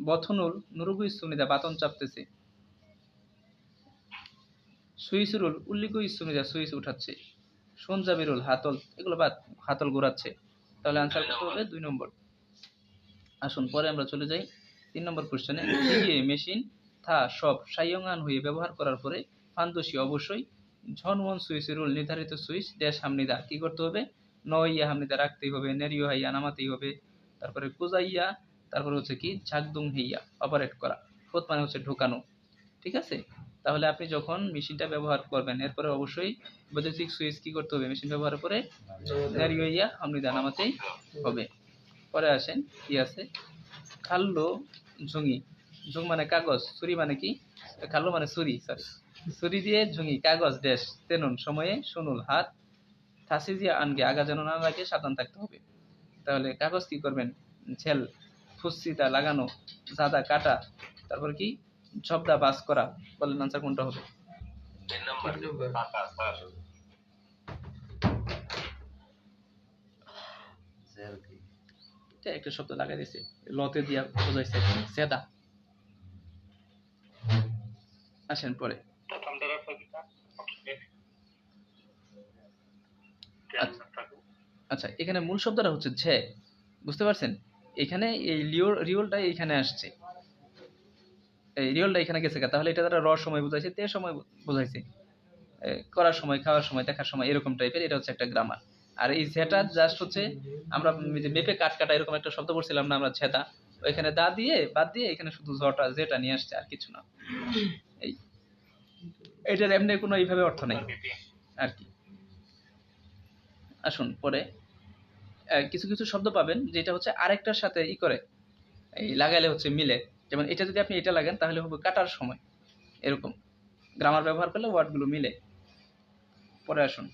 বথনুল নুরুগু ইসুমনিদা বাতন চাপতেছে। সুইসুরুল উল্লিগু ইসুমনিদা সুইচ উঠাচ্ছে। সঞ্জাবিরুল হাতল, এগুলো বাদ, হাতল ঘোরাচ্ছে। তাহলে আনসার কত হবে? 2 নম্বর। আসুন পরে আমরা চলে যাই 3 নম্বর কোশ্চেনে। দিয়ে মেশিন থা সব সাইয়ংআন হয়ে ব্যবহার করার পরে ফান্দোসি অবশ্যই ঝনওয়ন সুইচের রুল নির্ধারিত সুইচ ড্যাশ হামনিদা কি করতে হবে? নইয়া হামনিদা রাখতেই হবে, নেরিও হাইয়া নামাতেই হবে, তারপরে কুজাইয়া, তারপরে হচ্ছে কি ঝাকদুং হইয়া অপারেট করা, ফোত মানে হচ্ছে ঢোকানো। ঠিক আছে? তাহলে আপনি যখন মেশিনটা ব্যবহার করবেন এরপরে অবশ্যই বৈদ্যুতিক সুইচ কি করতে হবে? মেশিন ব্যবহারের পরে নেরিও হইয়া হামনিদা নামাতেই হবে। পরে আসেন কি আছে, খাল্লো ঝুঙি, ঝুং মানে কাগজ, ছুরি মানে কি? খাল্লো মানে ছুরি, সরি, ছুরি দিয়ে ঝুঙি কাগজ ড্যাশ তেনুন সময়ে শুনুল হাত থাসি দিয়ে আনগে আগা যেন না লাগে, সাবধান থাকতে হবে। তাহলে কাগজ কি করবেন? ছেল ফুসিটা লাগানো, জাদা কাটা, তারপর কি ঝবদা বাস করা। বলেন আনসার কোনটা হবে? 3 নাম্বার কাটা স্যার। সেল কি? এটা একটা শব্দ লাগাই দিয়েছে, লতে দিয়া বোঝাইছে সেদা। আসেন পরে। আচ্ছা এখানে মূল শব্দটা হচ্ছে ঝে, বুঝতে পারছেন? এখানে এই রিওলটা এইখানে আসছে, এই রিয়েলটা এখানে গেছে গা, তাহলে এটা দ্বারা র সময় বোঝাইছে, তে সময় বোঝাইছে, করার সময়, খাওয়ার সময়, দেখার সময়, এরকম টাইপের। এটা হচ্ছে একটা গ্রামার। আর এই ঝেটা জাস্ট হচ্ছে আমরা যে মেপে কাট কাটা এরকম একটা শব্দ বলছিলাম না আমরা, ছেদা, ওইখানে দা দিয়ে বাদ দিয়ে এখানে শুধু জটা যেটা নিয়ে আসছে, আর কিছু না। এই এটার এমনি কোনো এইভাবে অর্থ নেই আর কি। আসুন পরে কিছু কিছু শব্দ পাবেন যেটা হচ্ছে আরেকটার সাথে ই করে, এই লাগাইলে হচ্ছে মিলে। যেমন এটা যদি আপনি এটা লাগান তাহলে হবে কাটার সময়, এরকম গ্রামার ব্যবহার করলে ওয়ার্ডগুলো মিলে। পরে আসুন,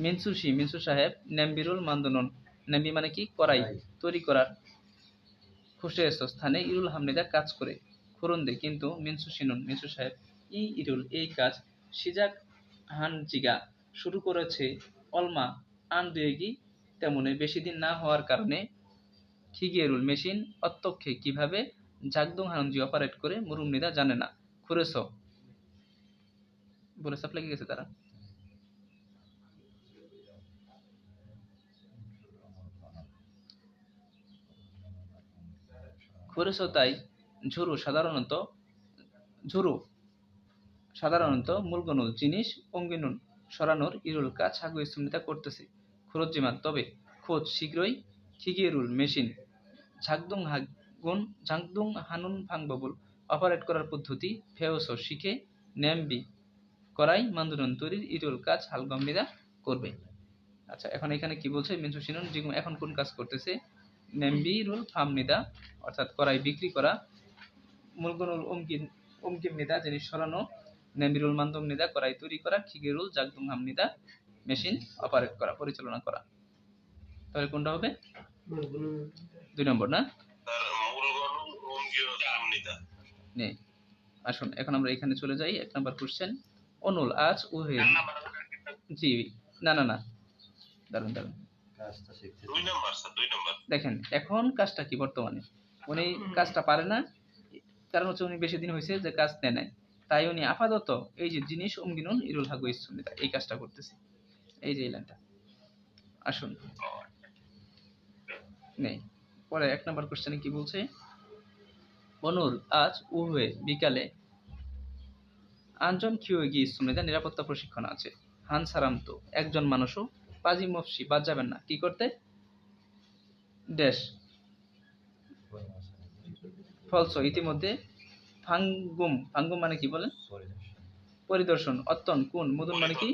মিনসুশি, মিনসু সাহেব, নেম্বিরুল মান্দনন, নেম্বি মানে কি, করাই, তৈরি করার, খুশে এসো স্থানে ইরুল হামনিদা কাজ করে, খুরন্দে কিন্তু মিনসু শিনুন, মিনসু সাহেব ই ইরুল এই কাজ, সিজাক হান জিগা শুরু করেছে, অলমা আন দুয়েগি তেমনে বেশি দিন না হওয়ার কারণে, খিগিয়েরুল মেশিন অত্যক্ষে কিভাবে জাগদুং হানজি অপারেট করে মুরুমনিদা জানে না, খুরেছ বলে সাপ লেগে গেছে তারা। খুরেছ তাই ঝুরু সাধারণত মূলগনুল জিনিস অঙ্গিনুন সরানোর ইরুল কাজ হাগু ইসুমনিতা করতেছে, খুরজ্জিমান তবে খোঁজ শীঘ্রই, খিগিয়েরুল মেশিন ঝাংদুং হানুন ভাংবাবুল অপারেট করার পদ্ধতি, ফেওসো শিখে, নেমবি করাই মান্দুনন তৈরির ইরুল কাজ হালগম্বিদা করবে। আচ্ছা, এখন এখানে কি বলছে, মিনসু শিনুন জিগুম এখন কোন কাজ করতেছে, নেমবি রুল ফামনিদা অর্থাৎ করাই বিক্রি করা, মুলগনুল উমকিম নিদা জিনিস সরানো, নেমিরুল মান্দুম নিদা করাই তৈরি করা, খিগেরুল জাগদুম হামনিদা মেশিন অপারেট করা, পরিচালনা করা। তাহলে কোনটা হবে? 2 নম্বর না? তার মূলগণ অঙ্গীয় সামনিতা। নেই। আসুন এখন আমরা এখানে চলে যাই 1 নম্বর কোশ্চেন। অনুল আজ উহে, জি না না না, দাঁড়ান দাঁড়ান, কাজটা শিখতে 2 নাম্বার স্যার, 2 নাম্বার। দেখেন এখন কাজটা কি, বর্তমানে উনি কাজটা পারে না, কারণ হচ্ছে উনি বেশি দিন হয়েছে যে কাজ নেয় নাই, তাই উনি আপাতত এই যে জিনিস উমগিনুন ইরুল হাগু ইসুমিতা এই কাজটা করতেছে, এই যে এই লাইনটা। আসুন নেই। পরে 1 নম্বর কোশ্চেনে কি বলছে, অনুল আজ উহে বিকালে আঞ্জন কিউগি ইসুমিতা নিরাপত্তা প্রশিক্ষণ আছে, হান সারামতো একজন মানুষও পাজি মফসি বাদ যাবেন না কি করতে, ড্যাশ ফলসো ইতিমধ্যে, ফাঙ্গুম মানে কি বলেন, পরিদর্শন, অত্যন কোন, মুদুন মানে কি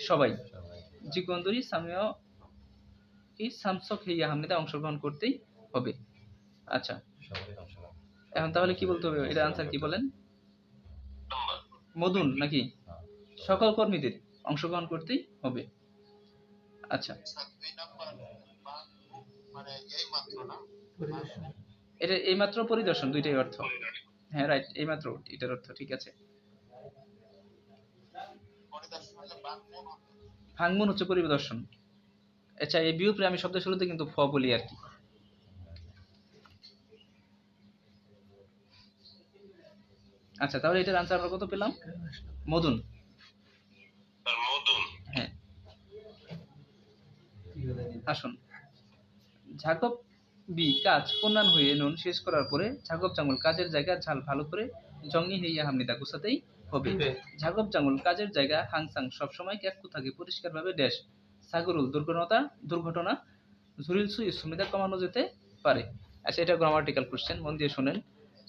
সবাই, জিগন্দরি সামিও কি সামসক হেইয়া হামনিদা অংশগ্রহণ করতেই হবে। আচ্ছা এখন তাহলে কি বলতে হবে, এটা আনসার কি বলেন, মদুন নাকি সকল কর্মীদের অংশগ্রহণ করতেই হবে। আচ্ছা এটা এইমাত্র পরিদর্শন, দুইটাই অর্থ, হ্যাঁ রাইট, এইমাত্র এটার অর্থ ঠিক আছে। ভাঙমুন হচ্ছে পরিদর্শন। আচ্ছা এই বিউপরে আমি শব্দ শুরুতে কিন্তু ফ বলি আর কি। আচ্ছা তাহলে এটার আনসার আমরা কত পেলাম, মদুন, তার মদুন। হ্যাঁ। আসুন, ঝাকব বি কাজ কন্যান হয়ে নুন শেষ করার পরে ঝাকব জাঙ্গুল কাজের জায়গা ঝাল ভালো করে জঙ্গি হইয়া হামনিদা গুছাতেই হবে, ঝাকব জাঙ্গুল কাজের জায়গা হাংসাং সবসময় ক্যাকু থাকে পরিষ্কারভাবে, ড্যাশ সাগরুল দুর্ঘটনা ঝুরিলসু ইসুমিদা কমানো যেতে পারে। আচ্ছা এটা গ্রামাটিক্যাল কোশ্চেন, মন দিয়ে শুনেন,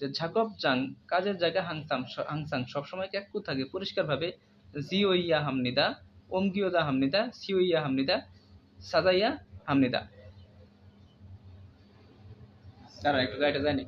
যে ঝাকব জাং কাজের জায়গা হাংসাং সবসময় ক্যাকু থাকে পরিষ্কারভাবে, জিওইয়া হামনিদা ওমগিওদা হামনিদা সিওইয়া হামনিদা সাজাইয়া হামনিদা। দাঁড়া একটু গাড়িটা যায়নি।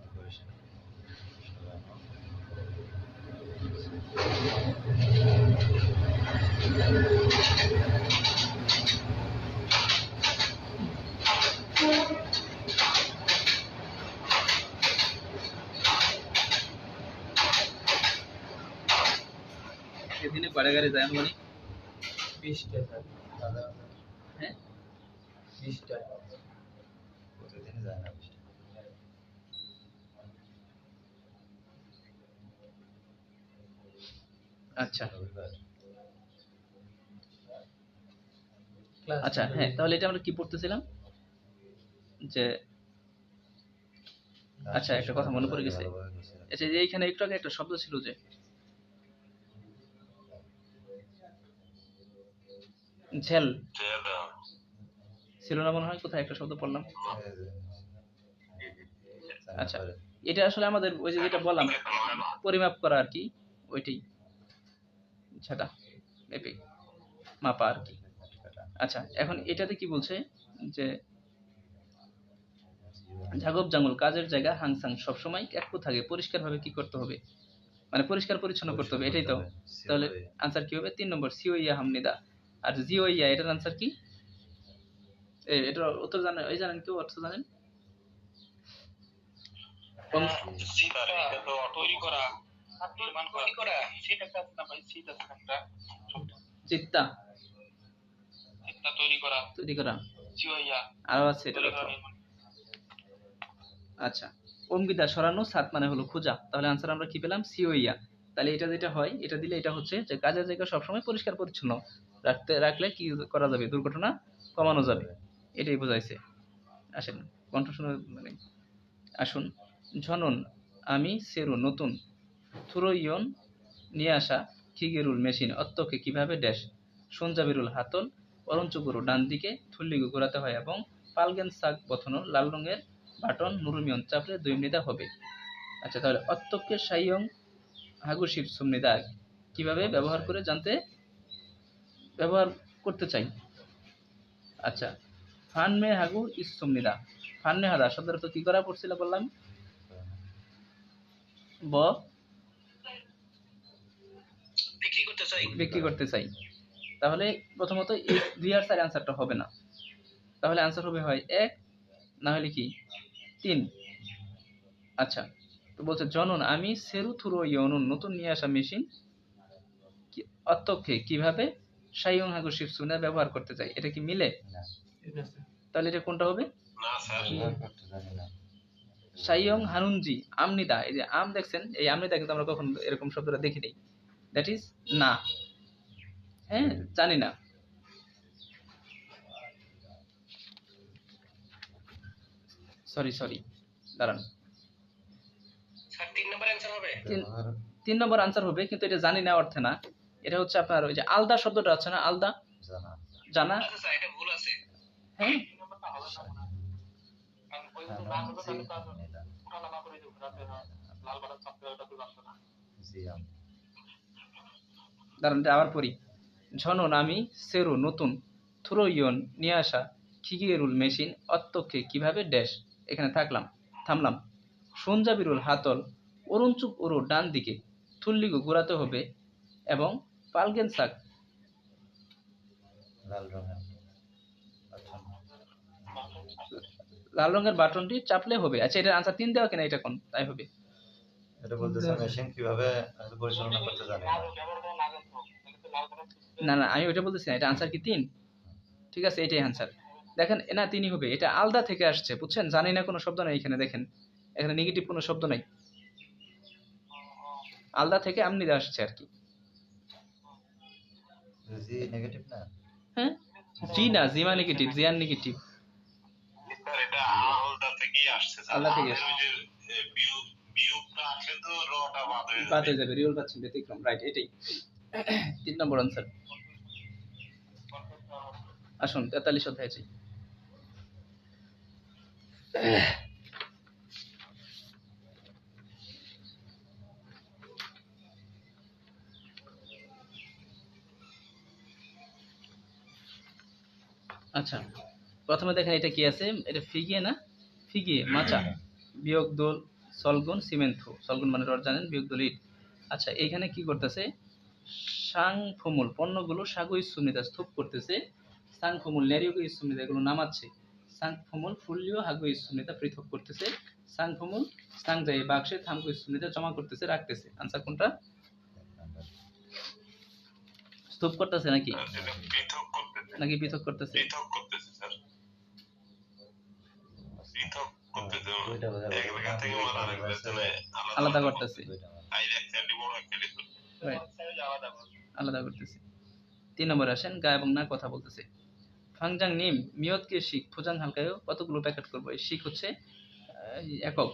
দিনে কয়টা গাড়ি যায় মানে 20টা স্যার, হ্যাঁ 20টা। প্রতিদিন যায় না আচ্ছা রবিবার আচ্ছা হ্যাঁ, তাহলে এটা আমরা কি পড়তেছিলাম, যে আচ্ছা, একটা কথা মনে পড়ে গেছে। আচ্ছা, যে এইখানে একটু আগে একটা শব্দ ছিল যে ঝেল, ছিল না মনে হয়, কোথায় একটা শব্দ পড়লাম। আচ্ছা, এটা আসলে আমাদের ওই যে যেটা বললাম পরিমাপ করা আর কি, ওইটাই, সেটা মেপে মাপা আর কি। আচ্ছা, এখন এটাতে কি বলছে যে ঝাগব জাঙ্গল কাজের জায়গা হাংসাং সবসময় একটু থাকে, পরিষ্কারভাবে কি করতে হবে, মানে পরিষ্কার পরিচ্ছন্ন করতে হবে, এটাই তো। তাহলে আনসার কি হবে? 3 নম্বর সিওইয়া হামনিদা। আর জিওইয়া এটার আনসার কি? এটার উত্তর জানেন? ওই জানেন, কেউ অর্থ জানেন? চিত্তা তৈরি করা, আরো আছে এটার অর্থ। আচ্ছা, অঙ্গিদা সরানো, সাত মানে হলো খোঁজা, তাহলে আনসার আমরা কি পেলাম? সিওইয়া। তাহলে এটা যেটা হয়, এটা দিলে এটা হচ্ছে যে কাজের জায়গা সবসময় পরিষ্কার পরিচ্ছন্ন রাখলে কি করা যাবে? দুর্ঘটনা কমানো যাবে, এটাই বোঝাইছে। আসেন কণ্ঠ শুনে মানে আসুন। ঝনন আমি সেরু নতুন থুরোইয়ন নিয়ে আসা খিগেরুল মেশিন অত্তকে কিভাবে ড্যাশ সঞ্জাবিরুল হাতল অরঞ্চগুরু ডান দিকে থুল্লিগু ঘোরাতে হয় এবং পালগেন সাক বথনো লাল রঙের বাটন নুরুমিয়ন চাপলে 2 মিনিট হবে। আচ্ছা, তাহলে অত্তকে সাইয়ং হাগুশিব সুমনিদা কিভাবে ব্যবহার করতে চাই। আচ্ছা, ফানমে হাগু ইস সুমনিদা, ফানমে হাদা শব্দের অর্থ কি করা পড়ছিল বললাম? বিক্রি করতে চাই। তাহলে প্রথমত এই 2 আর 4 আনসারটা হবে না, তাহলে আনসার হবে হয় 1, না হলে কি 3। আচ্ছা, তো বলছে জনন আমি সেরু থুরো ইয়নুন নতুন নিয়ে আসা মেশিন অত্যক্ষে কিভাবে সাইয়ং হাগু শিবসুনা ব্যবহার করতে চাই, এটা কি মিলে? তাহলে এটা কোনটা হবে? সাইয়ং হানুনজি আমনিদা, এই যে আম দেখছেন, এই আমনিদা কিন্তু আমরা কখন এরকম শব্দটা দেখিনি, দ্যাট ইজ না। হ্যাঁ, জানি না। সরি দাঁড়ান, 3 নম্বর আনসার হবে, কিন্তু এটা জানি না অর্থে না, এটা হচ্ছে আপনার ওই যে আলদা শব্দটা আছে না, আলদা জানা। হ্যাঁ, দাঁড়ান আবার পড়ি। ঝনন আমি সেরু নতুন থুরোইয়ন নিয়ে আসা খিগিয়েরুল মেশিন অত্যক্ষে কিভাবে ড্যাশ, এখানে থামলাম। সঞ্জাবিরুল হাতল অরুণচুক ওরু ডান দিকে থুল্লিগু ঘোরাতে হবে এবং পালগেন সাক লাল রঙের বাটনটি চাপলে হবে। আচ্ছা, এটার আনসার 3 দেওয়া কিনা, এটা কোন তাই হবে। এটা বলতেছে মেশিন কিভাবে পরিচালনা করতে জানে না, আমি ওইটা বলতেছি না, এটা আনসার কি 3? ঠিক আছে, এটাই আনসার। দেখেন না, 3ই হবে, এটা আলদা থেকে আসছে, বুঝছেন? জানি না কোনো শব্দ নাই এখানে, দেখেন এখানে নেগেটিভ কোনো শব্দ নাই, আলদা থেকে আমনি আসছে আর কি। জি নেগেটিভ না? হ্যাঁ, জি না, জিমা নেগেটিভ, জিয়ান নেগেটিভ, এটা আলাদা থেকেই আসছে। আলদা থেকে আসছে, ওই যে বিয়োগটা আসলে তো রটা বাদ হয়ে যাবে, রিয়েল পাচ্ছেন ব্যতিক্রম, রাইট, এটাই 3 নম্বর আনসার। আসুন 43 অধ্যায় যাই। আচ্ছা, প্রথমে দেখেন এটা কি আছে, এটা ফিগিয়ে না, ফিগিয়ে মাচা বিয়োগ দোল সলগুন সিমেন্থু, সলগুন মানে রড জানেন, বিয়োগ দোল ইট। আচ্ছা, এইখানে কি করতেছে? সাং ফমুল পণ্যগুলো সাগু ইসুমিদা স্তূপ করতেছে, সাং ফমুল নেরিয়োগো ইসুমিদা এগুলো নামাচ্ছে, সাং ফমুল ফুল্লিও হাগু ইসুমিদা পৃথক করতেছে, সাং ফমুল সাং যাই বাক্সে থামগু ইসুমিদা জমা করতেছে, রাখতেছে। আনসার কোনটা? স্তূপ করতেছে নাকি পৃথক করতেছে? আলাদা করতেছে, আলাদা করতেছে। 3 নম্বরে আসেন, গা এবং না কথা বলতেছে। ফাংজাং নিম মিয়তকে শিখ ফুজাং হালকায়ও কতগুলো প্যাকেট করবো, এই শিখ হচ্ছে একক,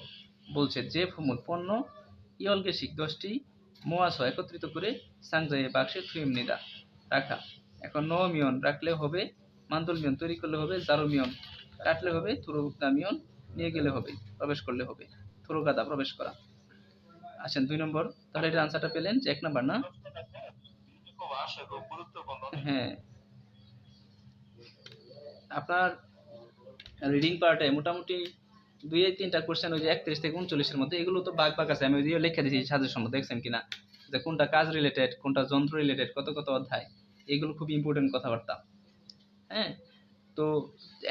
বলছে যে ফুমুল পণ্য ইয়লগেশিক 10টি মোয়াস একত্রিত করে সাংজায়ে বাক্সে থুইমনিদা রাখা। এখন ন মিয়ন রাখলে হবে, মান্দুল মিয়ন তৈরি করলে হবে, জারো মিয়ন কাটলে হবে, থুরুগা মিয়ন নিয়ে গেলে হবে, প্রবেশ করলে হবে। থুরুগাদা প্রবেশ করা। আসেন 2 নম্বর। তাহলে এটা আনসারটা পেলেন যে 1 নম্বর না? খুব আসে, খুব গুরুত্বপূর্ণ। হ্যাঁ, আপনার রিডিং পার্টে মোটামুটি 2-3টা কোশ্চেন ওই যে 31 থেকে 39 এর মধ্যে, এগুলো তো বাগ বাগ আছে, আমি ওই যে লিখে দিয়েছি সাজেশন, দেখছেন কিনা যে কোনটা কাজ রিলেটেড, কোনটা যন্ত্র রিলেটেড, কত কত অধ্যায়, এগুলো খুব ইম্পর্টেন্ট কথাবার্তা। হ্যাঁ, তো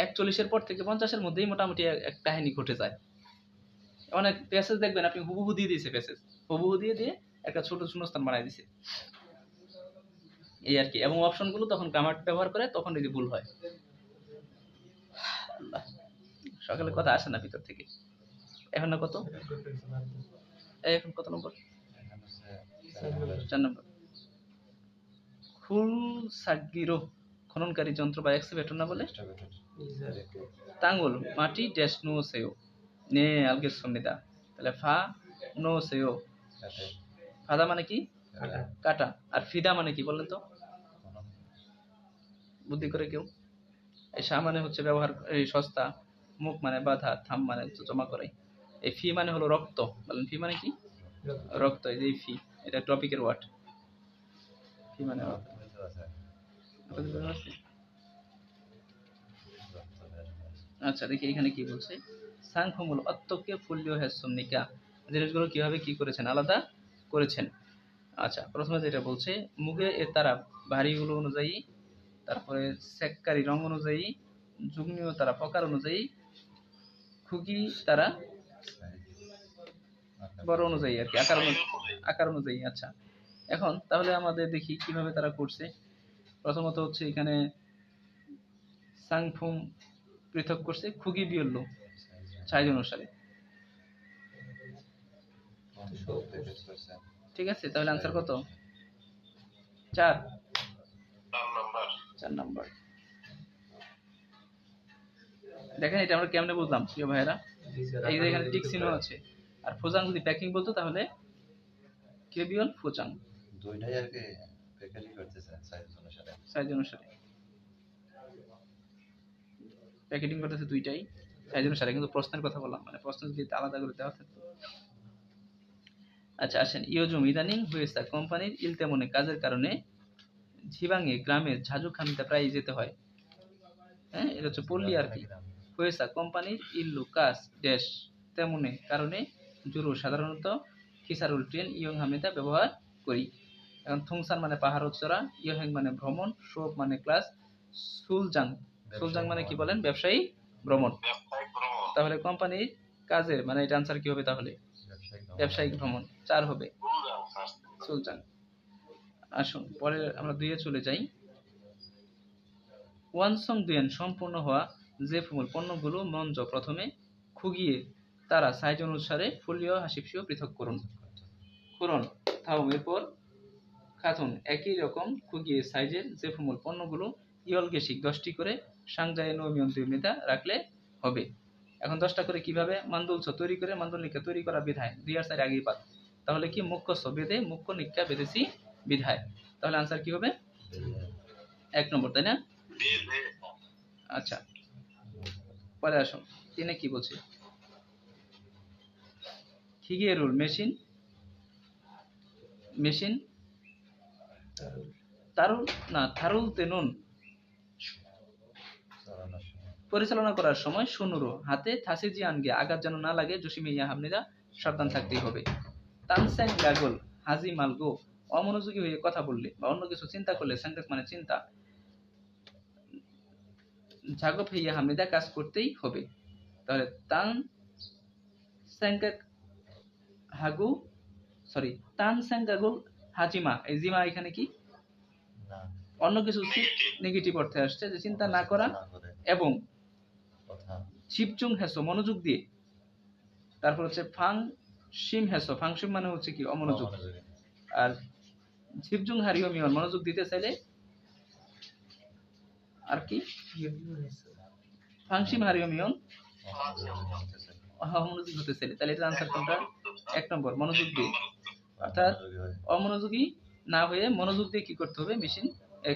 41 এর পর থেকে 50 এর মধ্যেই মোটামুটি এক কাহিনী ঘটে যায়। অনেক প্যাসেজ দেখবেন আপনি হুবহু দিয়ে দিয়েছে, প্যাসেজ হুবহু দিয়ে দিয়ে একটা ছোট শূন্যস্থান বানাই দিছে, এই আর কি। এবং অপশনগুলো তখন গ্রামার ব্যবহার করে, তখন এই যে ভুল হয়। আল্লাহ, সকালে কথা আসে না ভিতর থেকে। এখন না কত, এখন কত নম্বর? 4 নম্বর। খুল সাগিরো খননকারী যন্ত্র বা এক্সকাভেটর না বলে তাঙ্গুল মাটি ড্যাশ নো সেও নে আলগে সন্নিদা। তাহলে ফা নো সেও, ফাদা মানে কি? কাটা। আর ফিদা মানে কি বলেন তো, বুদ্ধি করে কেউ? এই সা মানে হচ্ছে ব্যবহার, এই সস্তা, মুখ মানে বাধা, থাম মানে জমা করাই। এই ফি মানে হলো রক্ত, বলেন ফি মানে কি? রক্ত। এই যে ফি, এটা টপিকের ওয়ার্ড। ফি মানে রক্ত। আপনাদের বোঝা যাচ্ছে? আচ্ছা দেখি এখানে কি বলছে। সাংখমূল অত্যকে ফুল্য হেসমনিকা, জিনিসগুলো কিভাবে কি করেছেন, আলাদা করেছেন। আচ্ছা, প্রথমে যেটা বলছে মুগে এ তারা ভারীগুলো অনুযায়ী, তারপরে সেককারি রং অনুযায়ী, যুগ্মীয় তারা প্রকার অনুযায়ী, খুগি তারা বড় অনুযায়ী আর কি, আকার অনুযায়ী। আচ্ছা, এখন তাহলে আমাদের দেখি কিভাবে তারা করছে। প্রথমত হচ্ছে এখানে সাংফুম পৃথক করছে খুগি বিয়ল্য সাইজ অনুসারে। ঠিক আছে, তাহলে আনসার কত? 4 নাম্বার। দেখেন এটা আমরা কেমনে বুঝলাম প্রিয় ভাইয়েরা, এই যে এখানে টিক চিহ্ন আছে, আর ফোজাং যদি প্যাকিং বলতো তাহলে কেবিয়ল ফোজাং, দুইটাই আর কি প্যাকেজিং করতেছে সাইজ অনুসারে প্যাকেটিং করতেছে, দুইটাই সাইজ অনুসারে। কিন্তু প্রশ্নের কথা বললাম, মানে প্রশ্ন যদি আলাদা করে দেওয়া থাকতো। আচ্ছা আসেন, ইয়োজুম ইদানিং হুয়েসা কোম্পানির ইলতেমনে কাজের কারণে ঝিবাঙে গ্রামের ঝাজু খামিতে প্রায় যেতে হয়। হ্যাঁ, এটা হচ্ছে পল্লী আর কি। হুয়েসা কোম্পানির ইল্লু কাজ ড্যাশ তেমনে কারণে জুরু সাধারণত খিসারুল ট্রেন ইয়ং হামিদা ব্যবহার করি। এখন থুংসান মানে পাহাড় চড়া, ইয়হেং মানে ভ্রমণ, শোক মানে ক্লাস, সুলজাং মানে কি বলেন? ব্যবসায়ী ভ্রমণ। তাহলে কোম্পানির কাজের মানে এটা আনসার কি হবে তাহলে? ব্যবসায়িক ভ্রমণ। 4 হবে সুলজাং। আসুন পরে আমরা 2 এ চলে যাই। ওয়ানসং দুয়েন সম্পূর্ণ হওয়া যে ফুমুল পণ্যগুলো মঞ্জ প্রথমে খুগিয়ে তারা সাইজ অনুসারে ফুলীয় হাসিপসীয় পৃথক করুন। থাউম এরপর খাতুন একই রকম খুগিয়ে সাইজের যে ফুমুল পণ্যগুলো ইয়লগেশিক 10টি করে সাংজায়ে নমিয়ন দুর্মিতা রাখলে হবে। এখন 10টা করে কিভাবে? মান্দুলস তৈরি করে মান্দুলিকা তৈরি করা বিধায় 2 আর 4 আগেই পাত। তাহলে কি মুখ্য বেদে মুখ্য নিকা বেদেছি বিধায়। তাহলে আনসার কি হবে? 1 নম্বর, তাই না? আচ্ছা পরে আসুন 3 কি বলছে। খিগিয়ে রুল মেশিন তারুল না থারুল তেনুন পরিচালনা করার সময় শুনুরো হাতে থাসিজি আনগে আঘাত যেন না লাগে, জসিমিয়া হামনিরা সাবধান থাকতেই হবে। তানসেন গাগল হাজি মালগো অমনোযোগী হয়ে কথা বললে বা অন্য কিছু চিন্তা করলে, সংকেত মানে চিন্তা, জাগো ভাইয়া হামনিদা কাজ করতেই হবে। তাহলে তান সেঙ্গাগুল হাজিমা, এই জিমা এখানে কি অন্য কিছু নেগেটিভ অর্থে আসছে, যে চিন্তা না করা এবং শিবচুং হেসো মনোযোগ দিয়ে। তারপর হচ্ছে ফাং শিম হেসো, ফাংশিম মানে হচ্ছে কি অমনোযোগ, আর শিবজুং হারিও মিয়ন মনোযোগ দিতে চাইলে আর কি ফাংশিম হারিও মিয়ন অমনোযোগী হতে চাইলে, তাহলে এটার আনসার কোনটা? 1 নম্বর, মনোযোগ দিয়ে। অর্থাৎ অমনোযোগী না হয়ে মনোযোগ দিয়ে কি করতে হবে? মেশিন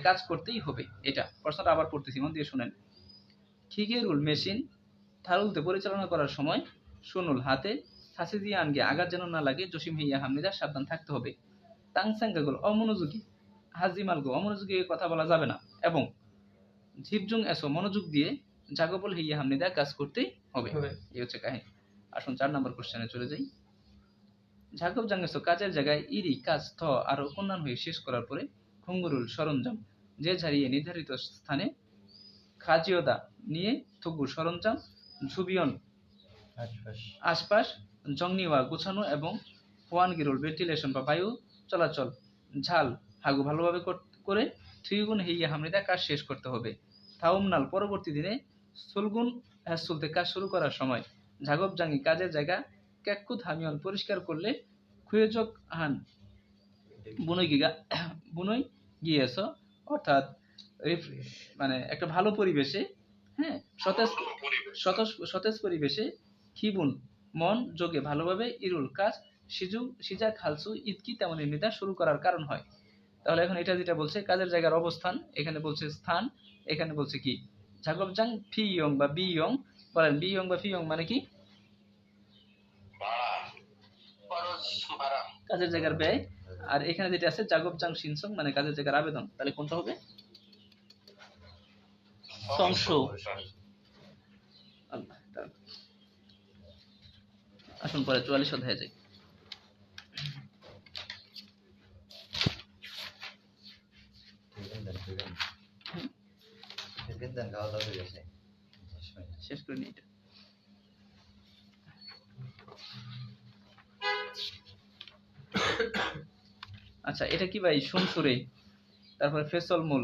কাজ করতেই হবে। এটা প্রশ্নটা আবার পড়তেছি, মন দিয়ে শুনেন। খিগেরুল মেশিন থারুলতে পরিচালনা করার সময় সুনুল হাতে ফাঁসি দিয়ে আনগে আঘাত যেন না লাগে, জসিম হিয়া হামনিদা সাবধান থাকতে হবে। তাংসাঙ্গাগুল অমনোযোগী, হাজিমালগো অমনোযোগী কথা বলা যাবে না, এবং ঝিপজুং এসো মনোযোগ দিয়ে জাগবল হিয়া হামনিদা কাজ করতেই হবে। এই হচ্ছে কাহিনী। আসুন 4 নম্বর কোশ্চেনে চলে যাই। ঝাগব জাঙ্গেসো কাজের জায়গায় ইরি কাজ থ আরো কন্যান হয়ে শেষ করার পরে খুঙ্গুরুল সরঞ্জাম যে ঝাড়িয়ে নির্ধারিত স্থানে খাজিওদা নিয়ে থুগু সরঞ্জাম ঝুবিয়ন আশপাশ জংনিওয়া গুছানো এবং হোয়ানগিরুল ভেন্টিলেশন বা বায়ু চলাচল ঝাল হাগু ভালোভাবে করে থ্রিগুণ হেইয়া হামনিদা কাজ শেষ করতে হবে। থাউমনাল পরবর্তী দিনে সুলগুন হ্যাসুলতে কাজ শুরু করার সময় ঝাগব জাঙ্গি কাজের জায়গা ক্যাকুত হামিয়ন পরিষ্কার করলে খুয়েজক হান বুনই গিয়েছ, অর্থাৎ মানে একটা ভালো পরিবেশে, হ্যাঁ, সতেজ পরিবেশে খিবুন মন যোগে ভালোভাবে ইরুল কাজ সিজা খালসু ইতকি তেমন নির্মিতা শুরু করার কারণ হয়। তাহলে এখন এটা যেটা বলছে কাজের জায়গার অবস্থান, এখানে বলছে স্থান, এখানে বলছে কি ঝাগবজাং ফি ইয়ং বা বি ইয়ং, বলেন বি ইয়ং বা ফি ইয়ং মানে কি? কাজের জায়গার ব্যয়। আর এখানে যেটা আছে জাগবজাং সিনসং মানে কাজের জায়গার আবেদন, তাহলে কোনটা হবে? সংশ। আসুন পরে 44 অধ্যায়ে যাই। শেষ করে নি এটা। আচ্ছা, এটা কি ভাই? শুনসুরে, তারপরে ফেসল মূল,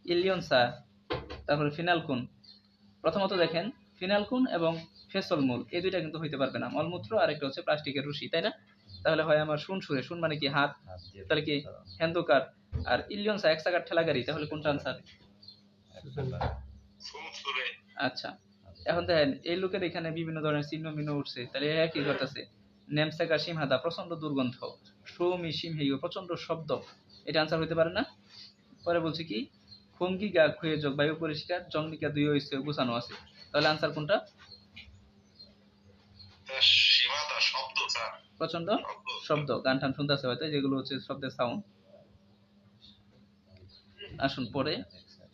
ইলিয়নসা, তারপরে ফিনালকুন। প্রথমত দেখেন ফিনালকুন এবং ফেসল মূল এই দুইটা কিন্তু হইতে পারবে না, মলমূত্র আর একটা হচ্ছে প্লাস্টিকের রুশি, তাই না? তাহলে হয় আমার শুনসুরে, শুন মানে কি হাত, তাহলে কি হ্যান্ডকার, আর ইলিয়নসা এক চাকার ঠেলা গাড়ি, তাহলে কোনটা আনসার? আচ্ছা, এখন দেখেন এই লোকের এখানে বিভিন্ন ধরনের চিহ্ন মিহ্ন উঠছে, তাহলে কি করতেছে? নেমসাকা সিমহাদা প্রচন্ড দুর্গন্ধ, সৌমি সিমহেইও প্রচন্ড শব্দ, এটা আনসার হইতে পারে না? পরে বলছে কি খুমগিগা খুয়ে যোগ বায়ু পরিষ্কার, জংনিকা দুই হইছে গুছানো আছে, তাহলে আনসার কোনটা? প্রচন্ড শব্দ, গান টান শুনতেছে হয়তো, যেগুলো হচ্ছে শব্দের সাউন্ড। আসুন পরে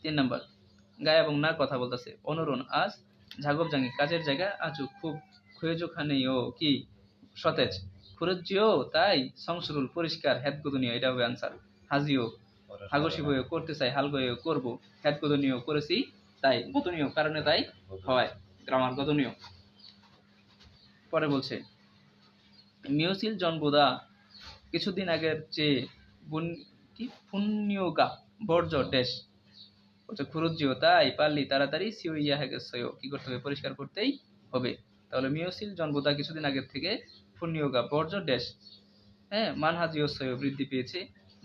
3 নাম্বার, গায়ে এবং না কথা বলতেছে। অনুরণ আজ ঝাগব জাঙ্গি কাজের জায়গা আজু খুব খুয়েজো খানেও কি সতেজ, খুরজিও তাই সংসরুল পরিষ্কার, হেদগুদনীয়, এটা হবে আনসার। হাজিও হাগসি বইও করতে চাই, হাল গয়েও করবো, হেদগুদনীয় করেছি তাই, গদনীয় কারণে তাই হয়, গ্রামার গদনীয়। পরে বলছে মিউসিল জনবোদা কিছুদিন আগের যে পুণ্যগা বর্জ্য ড্যাশ হচ্ছে খুরুজিও তাই পারলি তাড়াতাড়ি সিওইয়া হেগেসয়ও কি করতে হবে? পরিষ্কার করতেই হবে। তাহলে মিউসিল জনবোদা কিছুদিন আগের থেকে পুণ্যগা বর্জ্য ড্যাশ, হ্যাঁ, মানহাজিও সয় বৃদ্ধি পেয়েছে,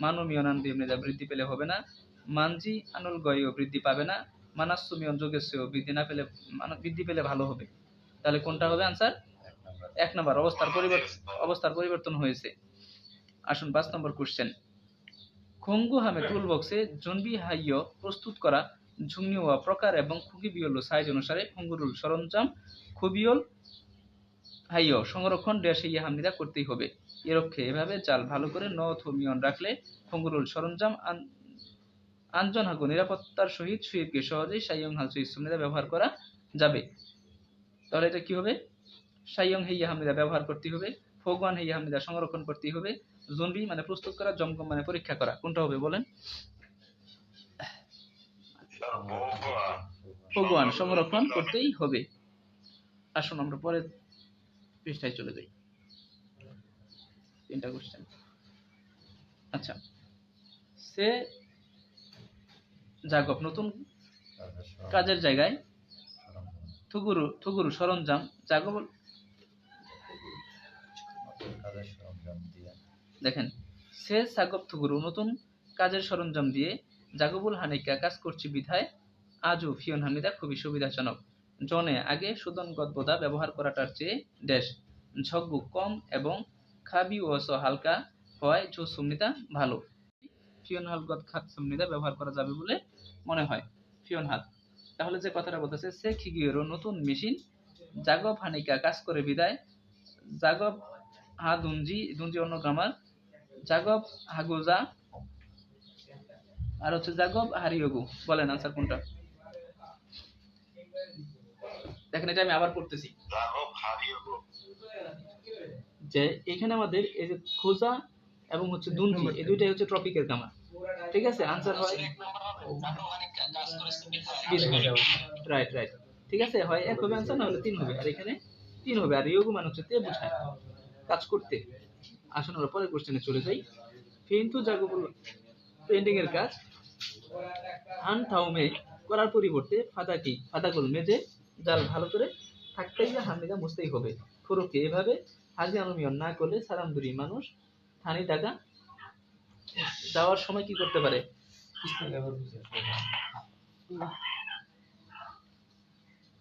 মানমিয়নান দিমনেদা বৃদ্ধি পেলে হবে না, মানজি আনুল গয়ও বৃদ্ধি পাবে না, মানাসুমিয়ন যোগেশ্বর বৃদ্ধি পেলে ভালো হবে। তাহলে কোনটা হবে আনসার? 1 নম্বর, অবস্থার পরিবর্তন হয়েছে। আসুন 5 নম্বর কোশ্চেন। খঙ্গু হামে টুল বক্সে জনবি হাইয় প্রস্তুত করা ঝুংনিওয়া প্রকার এবং খুকি বিয়ল সাইজ অনুসারে খঙ্গুরুল সরঞ্জাম খুবিয়ল হাইয় সংরক্ষণ ড্যাশ ইয়া হামনিদা করতেই হবে। এরক্ষে এভাবে চাল ভালো করে থমিয়ন রাখলে খঙ্গুরুল সরঞ্জাম আঞ্জন হাগু নিরাপত্তার সহিত সুইপকে সহজেই সাইয়ং হালসু ইসুমিদা ব্যবহার করা যাবে। তাহলে এটা কি হবে? সাইয়ং হেইয়া হামনিদা ব্যবহার করতে হবে, ফোগওয়ান হেইয়া হামনিদা সংরক্ষণ করতে হবে, জনবি মানে প্রস্তুত করা, জমগম মানে পরীক্ষা করা, কোনটা হবে বলেন? ফোগওয়ান সংরক্ষণ করতেই হবে। আসুন আমরা পরের পৃষ্ঠায় চলে যাই। 3টা কোশ্চেন। আচ্ছা, সে জাগব নতুন কাজের জায়গায় থুগুরু সরঞ্জাম জাগব, দেখেন সে সাগব থুগুরু নতুন কাজের সরঞ্জাম দিয়ে জাগবুল হানিকা কাজ করছি বিধায় আজও ফিয়ন হামিদা খুবই সুবিধাজনক। জনে আগে সুদনগতবোধা ব্যবহার করাটার চেয়ে ড্যাশ ঝগ্গু কম এবং খাবি ও হালকা হয় জো সুমনিদা ভালো। ফিয়ন হালগত খাত সুমনিদা ব্যবহার করা যাবে বলে মনে হয়। ফিয়ন হাত, তাহলে যে কথাটা বলতেছে সে খিগিয়েরও নতুন মেশিন জাগব হানিকা কাজ করে বিদায় জাগব হা দুঞ্জি দুঞ্জি অন্য গ্রামার জাগব হাগুজা আর হচ্ছে জাগব হারিয়োগু। বলেন আনসার কোনটা? দেখেন এটা আমি আবার পড়তেছি রাঘব হারিয়ে গো। যে এখানে আমাদের এই যে খোঁজা এবং হচ্ছে দুঞ্জি এই দুইটাই হচ্ছে ট্রপিকের গ্রামার। ঠিক আছে, আনসার হয় রাইট রাইট। ঠিক আছে, হয় এক হবে আনসার, না হলে তিন হবে। আর এখানে তিন হবে। আর ইয়োগু মানে হচ্ছে তে বোঝায় কাজ করতে। আসুন আমরা পরের কোশ্চেনে চলে যাই। কিন্তু জাগবুল পেন্টিং এর কাজ হান থাউমে করার পরিবর্তে ফাদাগুল মেজে জাল ভালো করে থাকতেই হামিদা মুছতেই হবে। ফুরুকে এভাবে হাজি আনুমিয়ন না করলে সারামদুরি মানুষ থানি টাকা যাওয়ার সময় কি করতে পারে?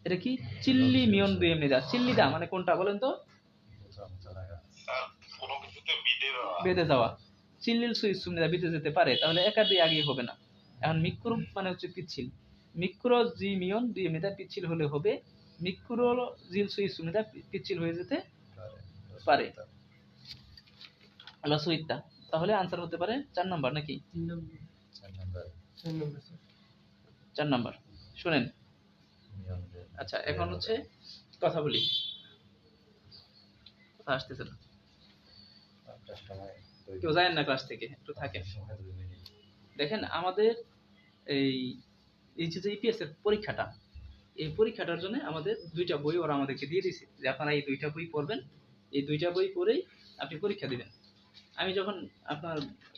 এটা কি চিল্লি মিয়ন দুই এমনি দা চিল্লিদা মানে কোনটা বলেন তো? স্যার কোনো কিছুতে বিদে দেওয়া। বেঁধে যাওয়া। চিল্লিল সুইচ সুমনিদা বেঁধে যেতে পারে, তাহলে একা দিয়ে আগে হবে না। এখন মিক্রো মানে হচ্ছে পিচ্ছিল। মিক্রো জি মিয়ন দুই এমনিদা পিচ্ছিল হলে হবে মিক্রো জিল সুইচ সুমনিদা পিচ্ছিল হয়ে যেতে পারে। আল্লাহ সুইতটা, তাহলে আনসার হতে পারে 4 নাম্বার নাকি? 4 নাম্বার। শুনেন, আচ্ছা এখন হচ্ছে কথা বলি, কথা আসতেছে না, কেউ যায় না ক্লাস থেকে, একটু থাকেন। দেখেন আমাদের এই এই যে ইপিএস এর পরীক্ষাটা, এই পরীক্ষাটার জন্য আমাদের দুইটা বই ওরা আমাদেরকে দিয়ে দিয়েছে যে আপনারা এই দুইটা বই পড়বেন, এই দুইটা বই পড়েই আপনি পরীক্ষা দিবেন। আমি যখন আপনার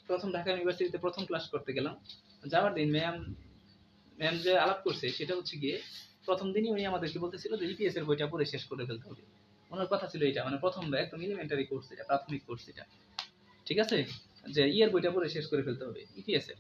প্রথম ঢাকা ইউনিভার্সিটিতে প্রথম ক্লাস করতে গেলাম, যাওয়ার দিন ম্যাম যে আলাপ করছে সেটা হচ্ছে গিয়ে প্রথম দিনই উনি আমাদেরকে বলতেছিল যে ইপিএস এর বইটা পড়ে শেষ করে ফেলতে হবে। ওনার কথা ছিল এটা, মানে প্রথম একদম এলিমেন্টারি কোর্স, এটা প্রাথমিক কোর্স এটা, ঠিক আছে, যে ইয়ের বইটা পড়ে শেষ করে ফেলতে হবে ইপিএস এর।